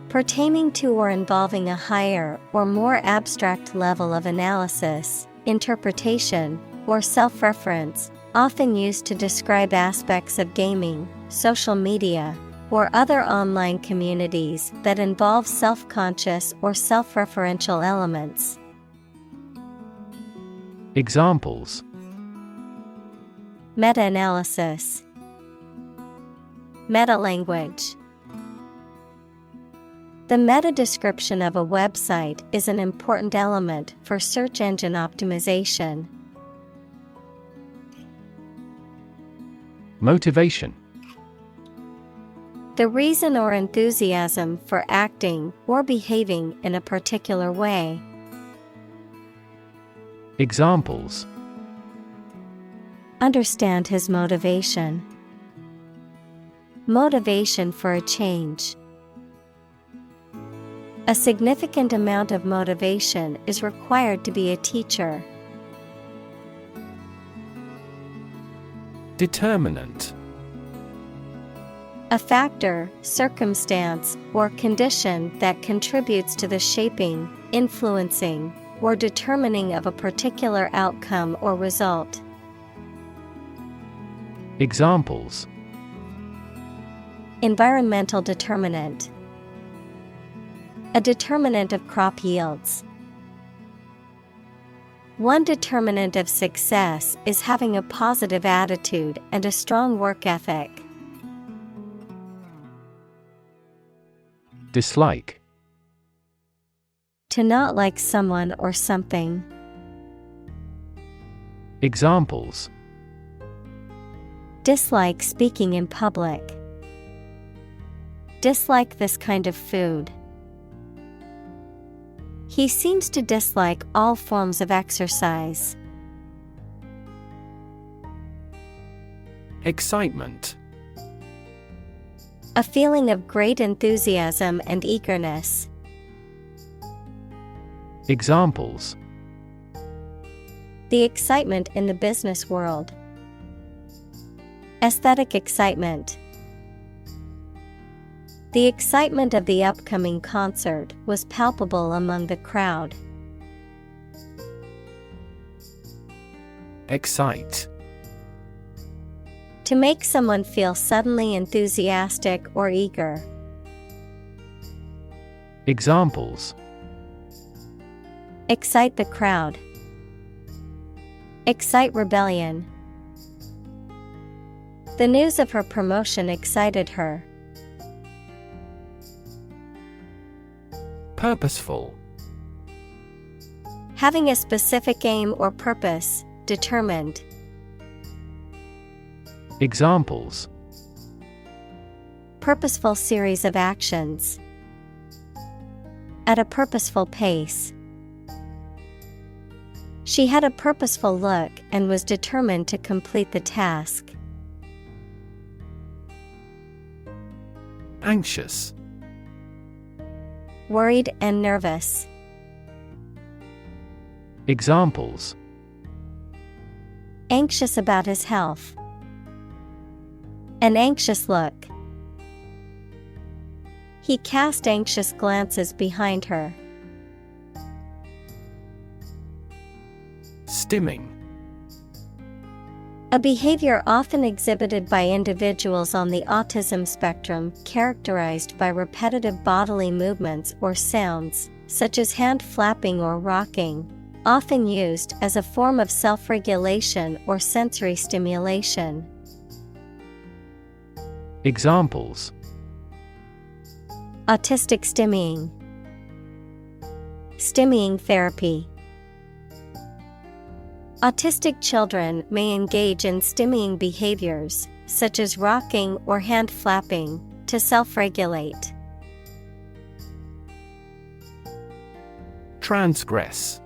Pertaining to or involving a higher or more abstract level of analysis, interpretation, or self-reference, often used to describe aspects of gaming, social media, or other online communities that involve self-conscious or self-referential elements. Examples: Meta-analysis. Meta-language. The meta description of a website is an important element for search engine optimization. Motivation. The reason or enthusiasm for acting or behaving in a particular way. Examples. Understand his motivation. Motivation for a change. A significant amount of motivation is required to be a teacher. Determinant. A factor, circumstance, or condition that contributes to the shaping, influencing, or determining of a particular outcome or result. Examples. Environmental determinant. A determinant of crop yields. One determinant of success is having a positive attitude and a strong work ethic. Dislike. To not like someone or something. Examples. Dislike speaking in public. Dislike this kind of food. He seems to dislike all forms of exercise. Excitement. A feeling of great enthusiasm and eagerness. Examples. The excitement in the business world. Aesthetic excitement. The excitement of the upcoming concert was palpable among the crowd. Excite. To make someone feel suddenly enthusiastic or eager. Examples. Excite the crowd. Excite rebellion. The news of her promotion excited her. Purposeful. Having a specific aim or purpose, determined. Examples. Purposeful series of actions. At a purposeful pace. She had a purposeful look and was determined to complete the task. Anxious. Worried and nervous. Examples. Anxious about his health. An anxious look. He cast anxious glances behind her. Stimming. A behavior often exhibited by individuals on the autism spectrum characterized by repetitive bodily movements or sounds, such as hand flapping or rocking, often used as a form of self-regulation or sensory stimulation. Examples. Autistic stimming. Stimming therapy. Autistic children may engage in stimming behaviors, such as rocking or hand flapping, to self-regulate. Transgress.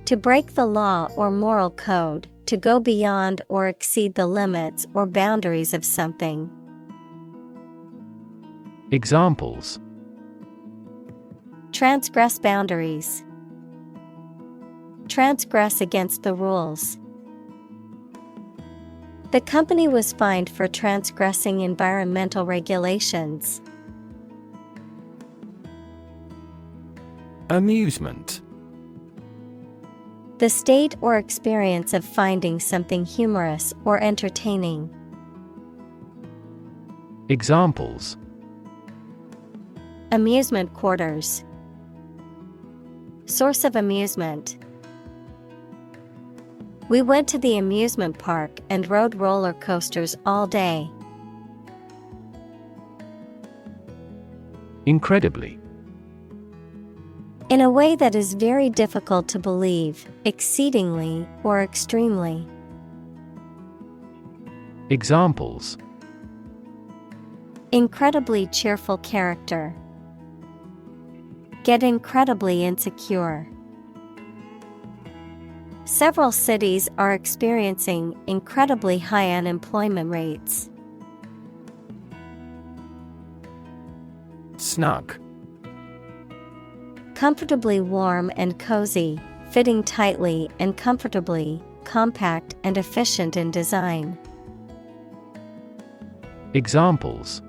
To break the law or moral code, to go beyond or exceed the limits or boundaries of something. Examples. Transgress boundaries. Transgress against the rules. The company was fined for transgressing environmental regulations. Amusement. The state or experience of finding something humorous or entertaining. Examples. Amusement quarters. Source of amusement. We went to the amusement park and rode roller coasters all day. Incredibly. In a way that is very difficult to believe, exceedingly, or extremely. Examples: Incredibly cheerful character. Get incredibly insecure. Several cities are experiencing incredibly high unemployment rates. Snug. Comfortably warm and cozy, fitting tightly and comfortably, compact and efficient in design. Examples: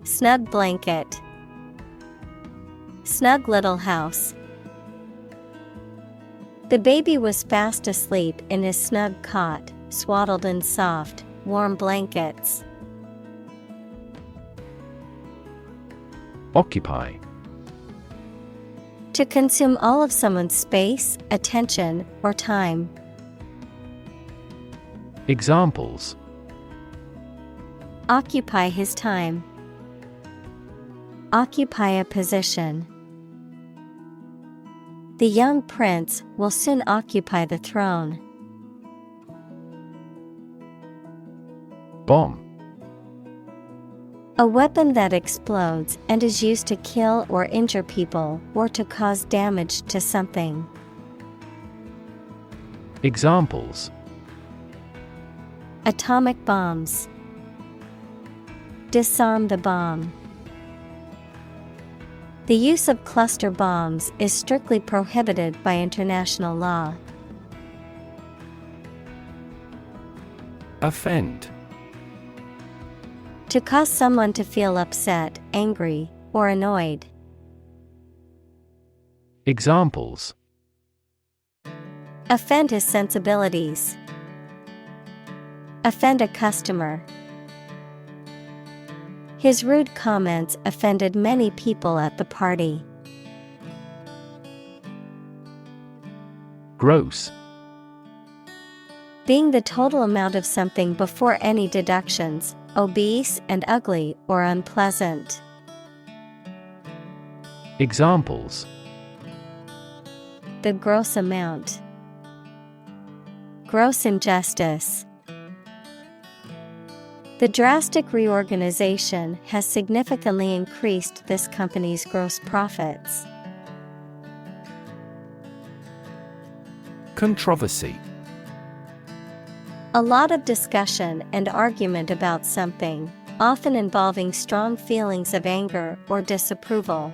Snug blanket. Snug little house. The baby was fast asleep in his snug cot, swaddled in soft, warm blankets. Occupy. To consume all of someone's space, attention, or time. Examples: Occupy his time. Occupy a position. The young prince will soon occupy the throne. Bomb. A weapon that explodes and is used to kill or injure people or to cause damage to something. Examples: Atomic bombs. Disarm the bomb. The use of cluster bombs is strictly prohibited by international law. Offend. To cause someone to feel upset, angry, or annoyed. Examples: Offend his sensibilities. Offend a customer. His rude comments offended many people at the party. Gross. Being the total amount of something before any deductions, obese and ugly or unpleasant. Examples: The gross amount. Gross injustice. The drastic reorganization has significantly increased this company's gross profits. Controversy. A lot of discussion and argument about something, often involving strong feelings of anger or disapproval.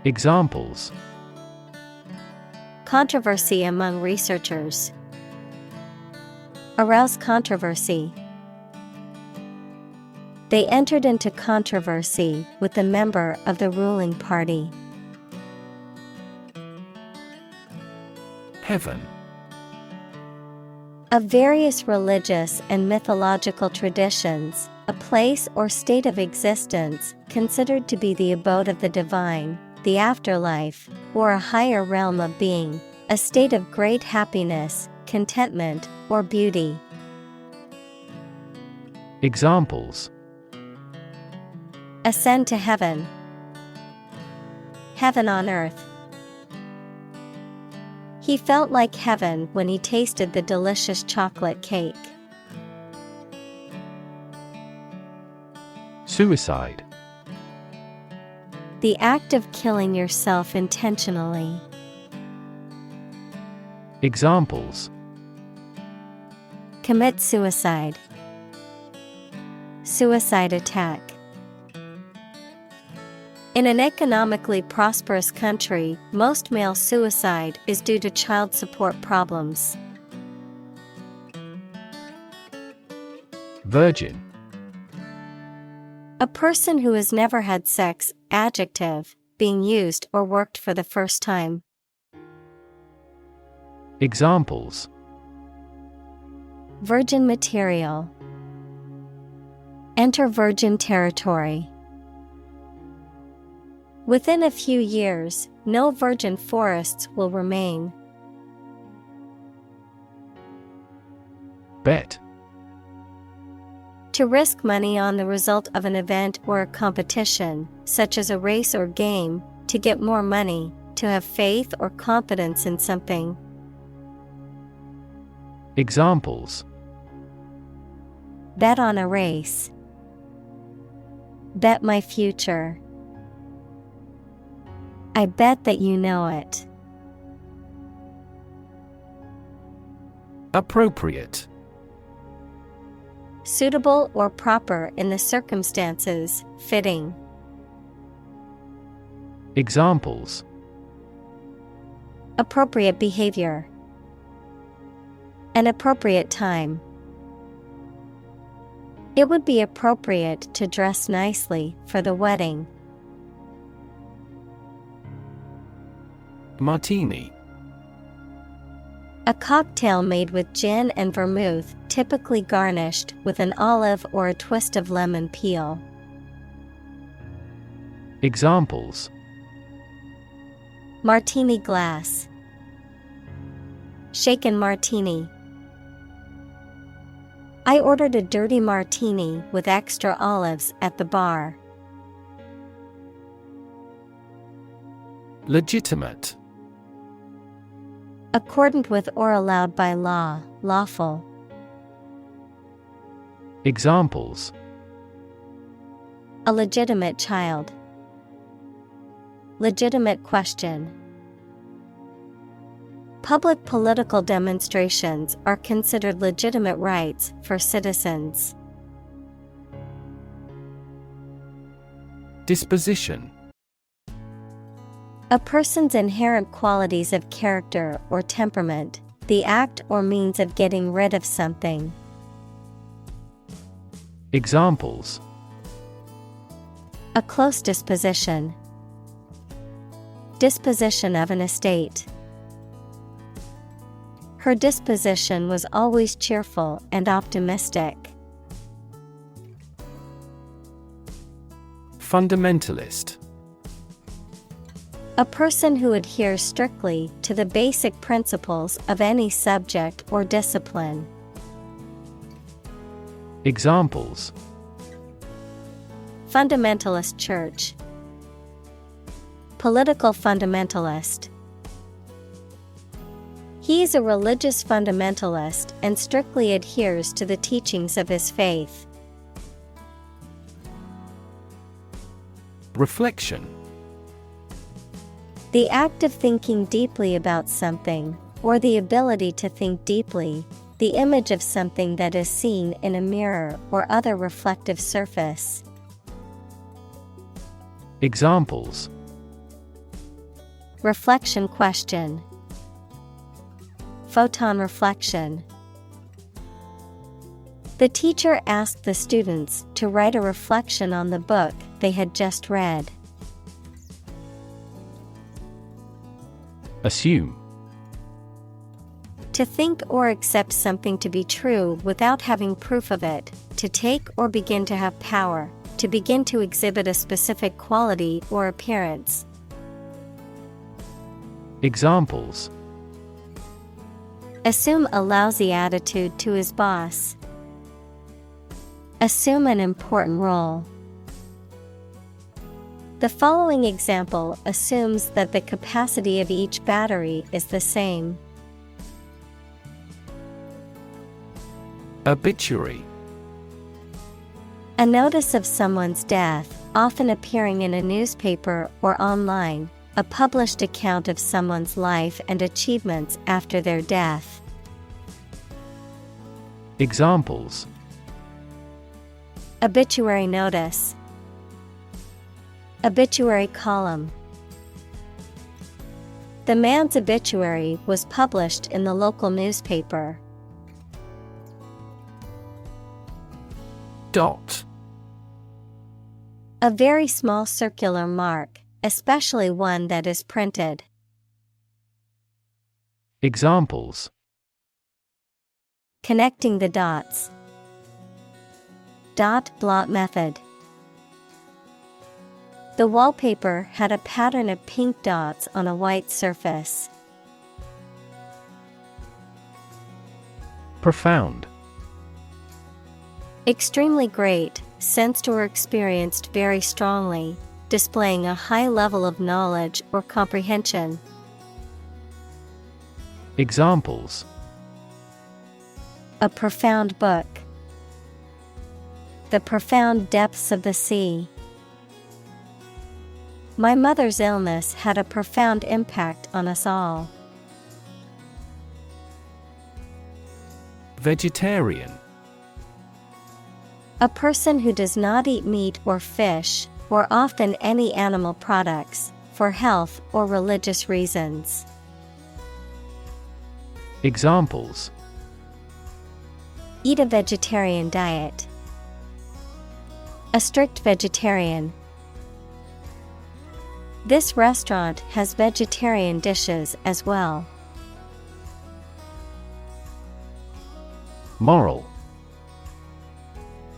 Examples: Controversy among researchers. Arouse controversy. They entered into controversy with a member of the ruling party. Heaven. Of various religious and mythological traditions, a place or state of existence considered to be the abode of the divine, the afterlife, or a higher realm of being, a state of great happiness, contentment, or beauty. Examples: Ascend to heaven. Heaven on earth. He felt like heaven when he tasted the delicious chocolate cake. Suicide. The act of killing yourself intentionally. Examples: Commit suicide. Suicide attack. In an economically prosperous country, most male suicide is due to child support problems. Virgin. A person who has never had sex, adjective, being used or worked for the first time. Examples: Virgin material. Enter virgin territory. Within a few years, no virgin forests will remain. Bet. To risk money on the result of an event or a competition, such as a race or game, to get more money, to have faith or confidence in something. Examples: Bet on a race. Bet my future. I bet that you know it. Appropriate. Suitable or proper in the circumstances, fitting. Examples: Appropriate behavior. An appropriate time. It would be appropriate to dress nicely for the wedding. Martini. A cocktail made with gin and vermouth, typically garnished with an olive or a twist of lemon peel. Examples: Martini glass. Shaken martini. I ordered a dirty martini with extra olives at the bar. Legitimate. Accordant with or allowed by law, lawful. Examples: A legitimate child. Legitimate question. Public political demonstrations are considered legitimate rights for citizens. Disposition. A person's inherent qualities of character or temperament, the act or means of getting rid of something. Examples: A close disposition. Disposition of an estate. Her disposition was always cheerful and optimistic. Fundamentalist. A person who adheres strictly to the basic principles of any subject or discipline. Examples: Fundamentalist church. Political fundamentalist. He is a religious fundamentalist and strictly adheres to the teachings of his faith. Reflection. The act of thinking deeply about something, or the ability to think deeply, the image of something that is seen in a mirror or other reflective surface. Examples: Reflection question. Photon reflection. The teacher asked the students to write a reflection on the book they had just read. Assume. To think or accept something to be true without having proof of it, to take or begin to have power, to begin to exhibit a specific quality or appearance. Examples: Assume a lousy attitude to his boss. Assume an important role. The following example assumes that the capacity of each battery is the same. Obituary. A notice of someone's death, often appearing in a newspaper or online, a published account of someone's life and achievements after their death. Examples: Obituary notice. Obituary column. The man's obituary was published in the local newspaper. Dot. A very small circular mark, especially one that is printed. Examples: Connecting the dots. Dot blot method. The wallpaper had a pattern of pink dots on a white surface. Profound. Extremely great, sensed or experienced very strongly, displaying a high level of knowledge or comprehension. Examples: A profound book. The profound depths of the sea. My mother's illness had a profound impact on us all. Vegetarian. A person who does not eat meat or fish, or often any animal products, for health or religious reasons. Examples: Eat a vegetarian diet. A strict vegetarian. This restaurant has vegetarian dishes as well. Moral.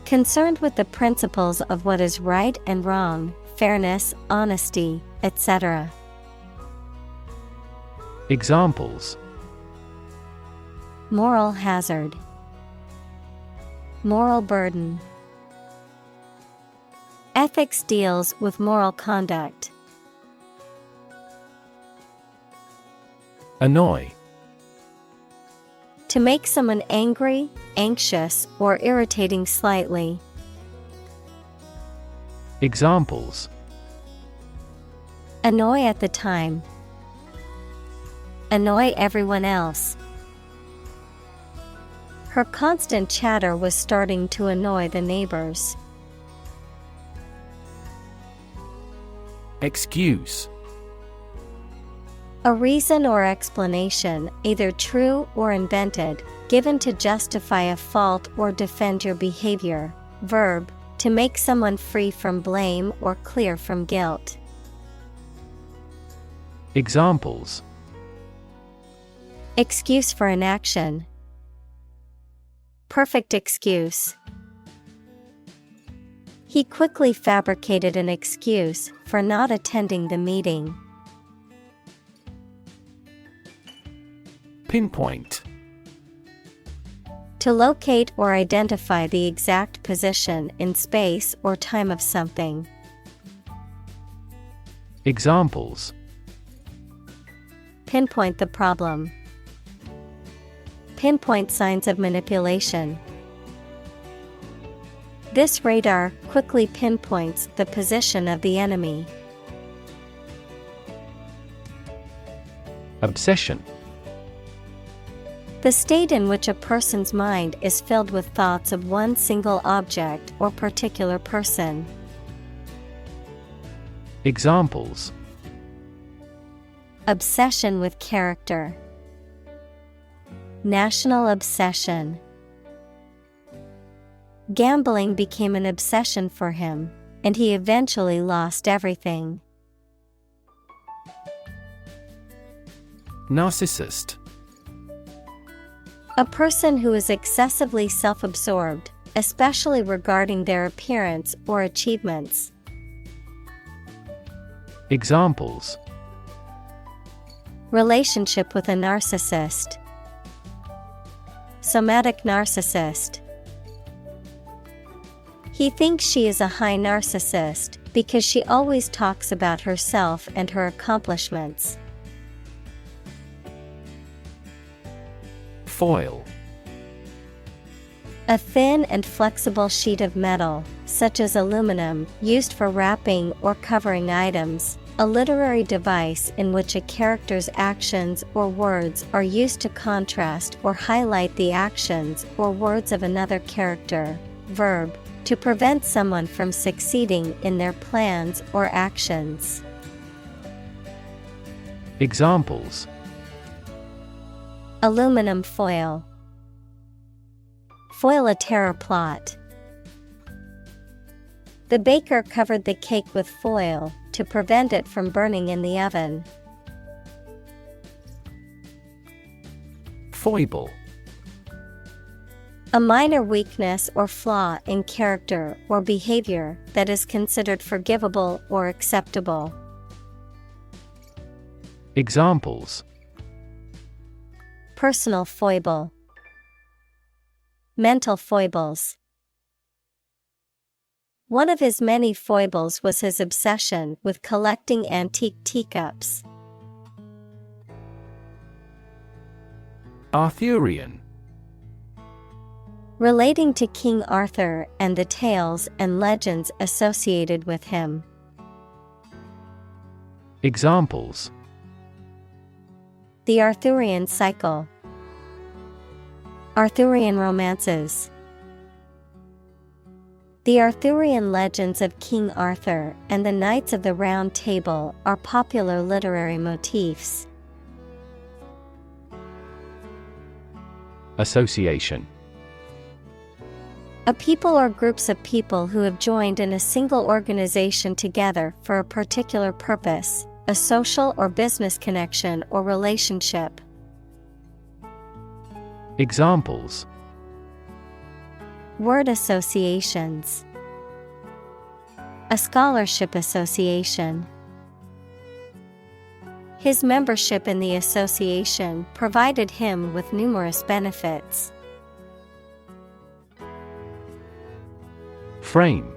Concerned with the principles of what is right and wrong, fairness, honesty, etc. Examples: Moral hazard. Moral burden. Ethics deals with moral conduct. Annoy. To make someone angry, anxious, or irritating slightly. Examples: Annoy at the time. Annoy everyone else. Her constant chatter was starting to annoy the neighbors. Excuse. A reason or explanation, either true or invented, given to justify a fault or defend your behavior. Verb, to make someone free from blame or clear from guilt. Examples: Excuse for inaction. Perfect excuse. He quickly fabricated an excuse for not attending the meeting. Pinpoint. To locate or identify the exact position in space or time of something. Examples: Pinpoint the problem. Pinpoint signs of manipulation. This radar quickly pinpoints the position of the enemy. Obsession. The state in which a person's mind is filled with thoughts of one single object or particular person. Examples: Obsession with character. National obsession. Gambling became an obsession for him, and he eventually lost everything. Narcissist. A person who is excessively self-absorbed, especially regarding their appearance or achievements. Examples: Relationship with a narcissist. Somatic narcissist. He thinks she is a high narcissist because she always talks about herself and her accomplishments. Foil. A thin and flexible sheet of metal, such as aluminum, used for wrapping or covering items. A literary device in which a character's actions or words are used to contrast or highlight the actions or words of another character. Verb, to prevent someone from succeeding in their plans or actions. Examples: Aluminum foil. Foil a terror plot. The baker covered the cake with foil to prevent it from burning in the oven. Foible. A minor weakness or flaw in character or behavior that is considered forgivable or acceptable. Examples: Personal foible. Mental foibles. One of his many foibles was his obsession with collecting antique teacups. Arthurian. Relating to King Arthur and the tales and legends associated with him. Examples: The Arthurian cycle. Arthurian romances. The Arthurian legends of King Arthur and the Knights of the Round Table are popular literary motifs. Association. A people or groups of people who have joined in a single organization together for a particular purpose, a social or business connection or relationship. Examples: Word associations. A scholarship association. His membership in the association provided him with numerous benefits. Frame.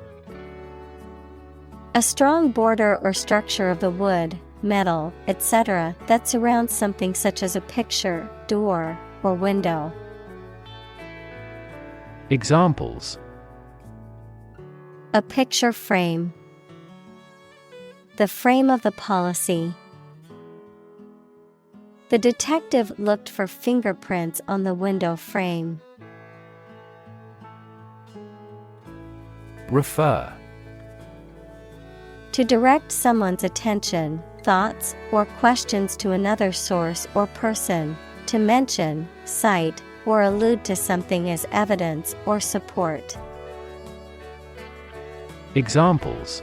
A strong border or structure of the wood, metal, etc. that surrounds something such as a picture, door, or window. Examples: A picture frame. The frame of the policy. The detective looked for fingerprints on the window frame. Refer. To direct someone's attention, thoughts, or questions to another source or person, to mention, cite, or allude to something as evidence or support. Examples: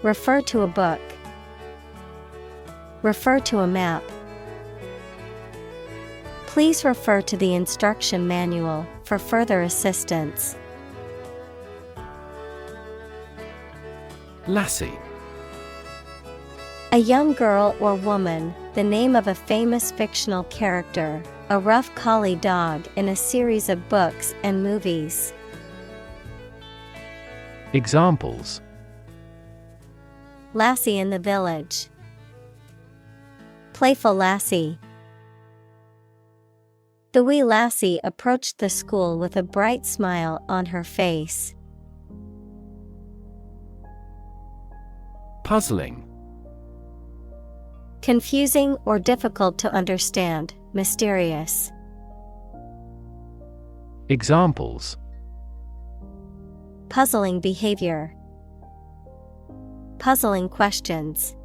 Refer to a book. Refer to a map. Please refer to the instruction manual for further assistance. Lassie. A young girl or woman, the name of a famous fictional character, a rough collie dog in a series of books and movies. Examples: Lassie in the village. Playful lassie. The wee lassie approached the school with a bright smile on her face. Puzzling. Confusing or difficult to understand, mysterious. Examples: Puzzling behavior. Puzzling questions.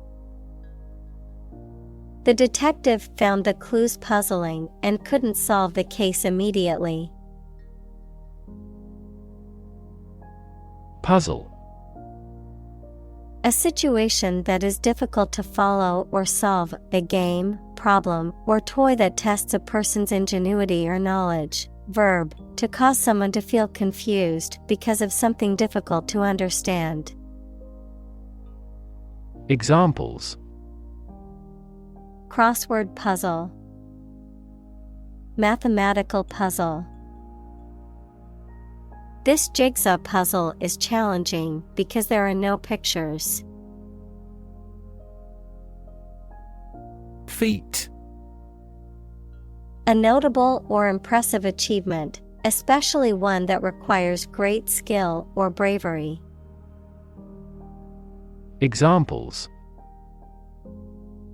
The detective found the clues puzzling and couldn't solve the case immediately. Puzzle. A situation that is difficult to follow or solve, a game, problem, or toy that tests a person's ingenuity or knowledge. Verb, to cause someone to feel confused because of something difficult to understand. Examples: Crossword puzzle. Mathematical puzzle. This jigsaw puzzle is challenging because there are no pictures. Feat. A notable or impressive achievement, especially one that requires great skill or bravery. Examples: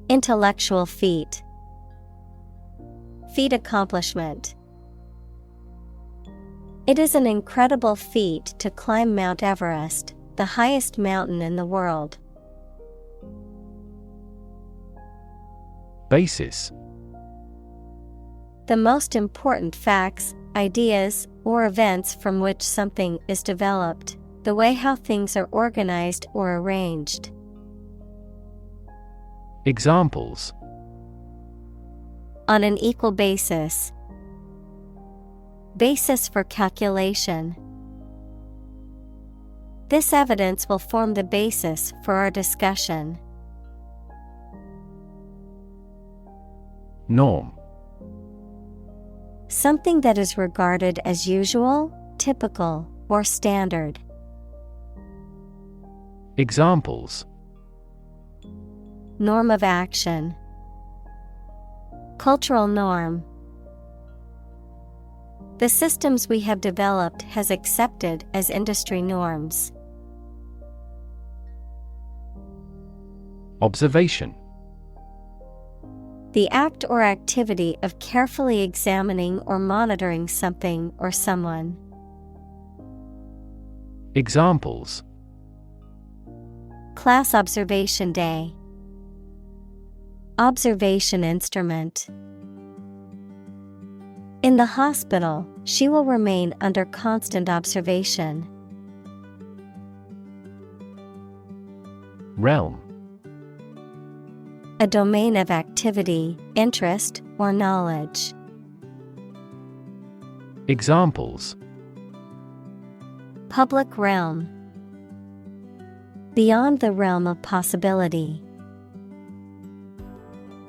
Intellectual feat. Feat accomplishment. It is an incredible feat to climb Mount Everest, the highest mountain in the world. Basis. The most important facts, ideas, or events from which something is developed, the way how things are organized or arranged. Examples: On an equal basis. Basis for calculation. This evidence will form the basis for our discussion. Norm. Something that is regarded as usual, typical, or standard. Examples: Norm of action. Cultural norm. The systems we have developed has accepted as industry norms. Observation: The act or activity of carefully examining or monitoring something or someone. Examples: Class observation day. Observation instrument. In the hospital, she will remain under constant observation. Realm: A domain of activity, interest, or knowledge. Examples: Public realm. Beyond the realm of possibility.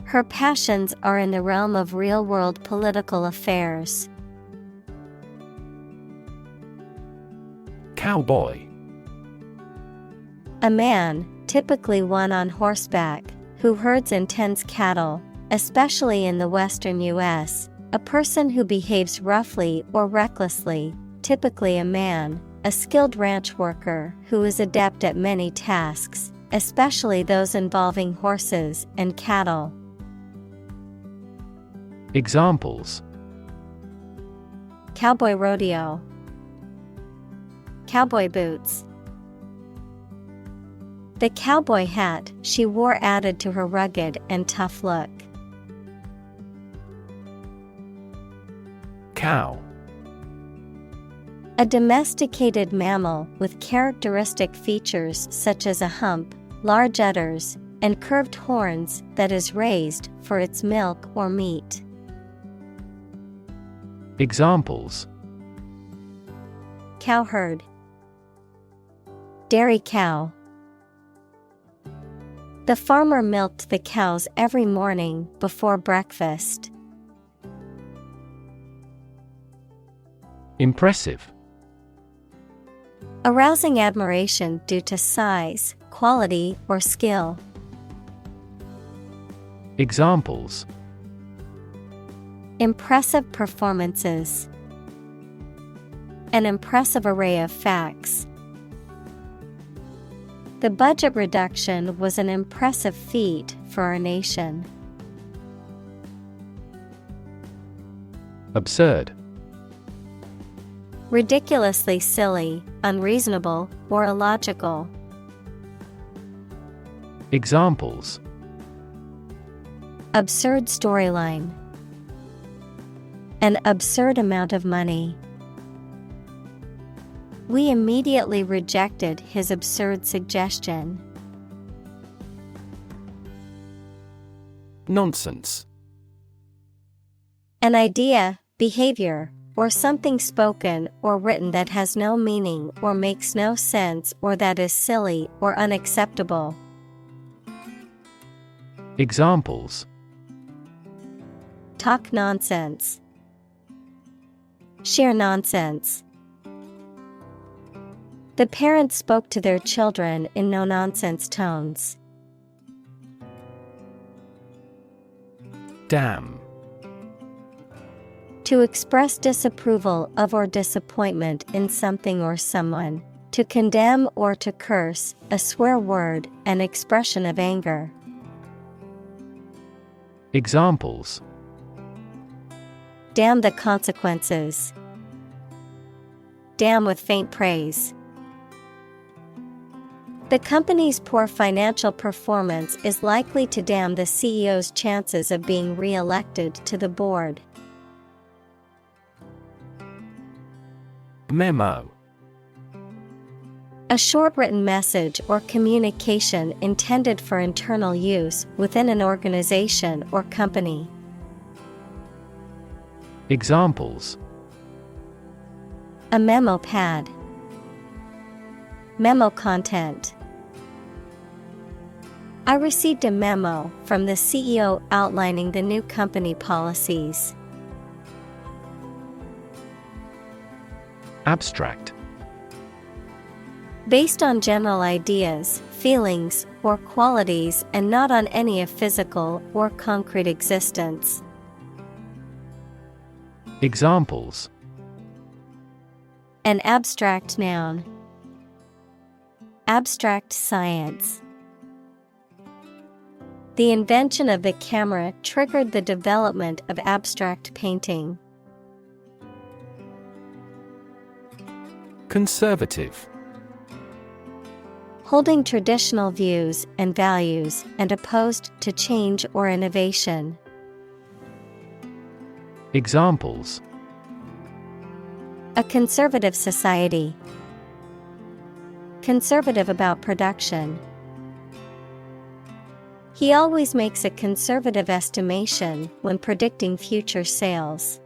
Her passions are in the realm of real-world political affairs. Cowboy: A man, typically one on horseback, who herds and tends cattle, especially in the western U.S., a person who behaves roughly or recklessly, typically a man, a skilled ranch worker who is adept at many tasks, especially those involving horses and cattle. Examples: Cowboy rodeo. Cowboy boots. The cowboy hat she wore added to her rugged and tough look. Cow: A domesticated mammal with characteristic features such as a hump, large udders, and curved horns that is raised for its milk or meat. Examples: Cowherd. Dairy cow. The farmer milked the cows every morning before breakfast. Impressive: Arousing admiration due to size, quality, or skill. Examples: Impressive performances. An impressive array of facts. The budget reduction was an impressive feat for our nation. Absurd: Ridiculously silly, unreasonable, or illogical. Examples: Absurd storyline. An absurd amount of money. We immediately rejected his absurd suggestion. Nonsense: An idea, behavior, or something spoken or written that has no meaning or makes no sense or that is silly or unacceptable. Examples: Talk nonsense. Sheer nonsense. The parents spoke to their children in no-nonsense tones. Damn: To express disapproval of or disappointment in something or someone. To condemn or to curse, a swear word, an expression of anger. Examples: Damn the consequences. Damn with faint praise. The company's poor financial performance is likely to damn the CEO's chances of being re-elected to the board. Memo: A short written message or communication intended for internal use within an organization or company. Examples: A memo pad. Memo content. I received a memo from the CEO outlining the new company policies. Abstract: Based on general ideas, feelings, or qualities and not on any of physical or concrete existence. Examples: An abstract noun. Abstract science. The invention of the camera triggered the development of abstract painting. Conservative. Holding traditional views and values and opposed to change or innovation. Examples: A conservative society. Conservative about production. He always makes a conservative estimation when predicting future sales.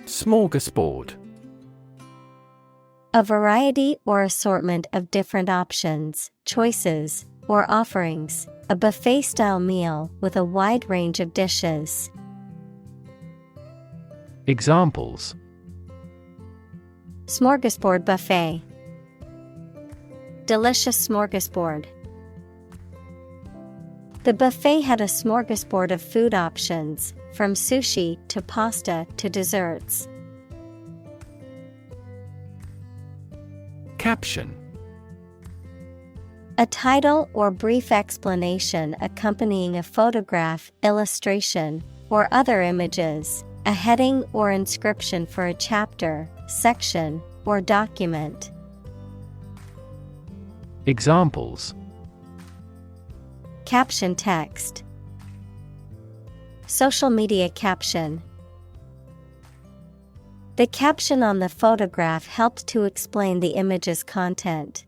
Smorgasbord. A variety or assortment of different options, choices, or offerings, a buffet-style meal with a wide range of dishes. Examples: Smorgasbord buffet. Delicious smorgasbord. The buffet had a smorgasbord of food options, from sushi to pasta to desserts. Caption. A title or brief explanation accompanying a photograph, illustration, or other images, a heading or inscription for a chapter, section, or document. Examples: Caption text. Social media caption. The caption on the photograph helped to explain the image's content.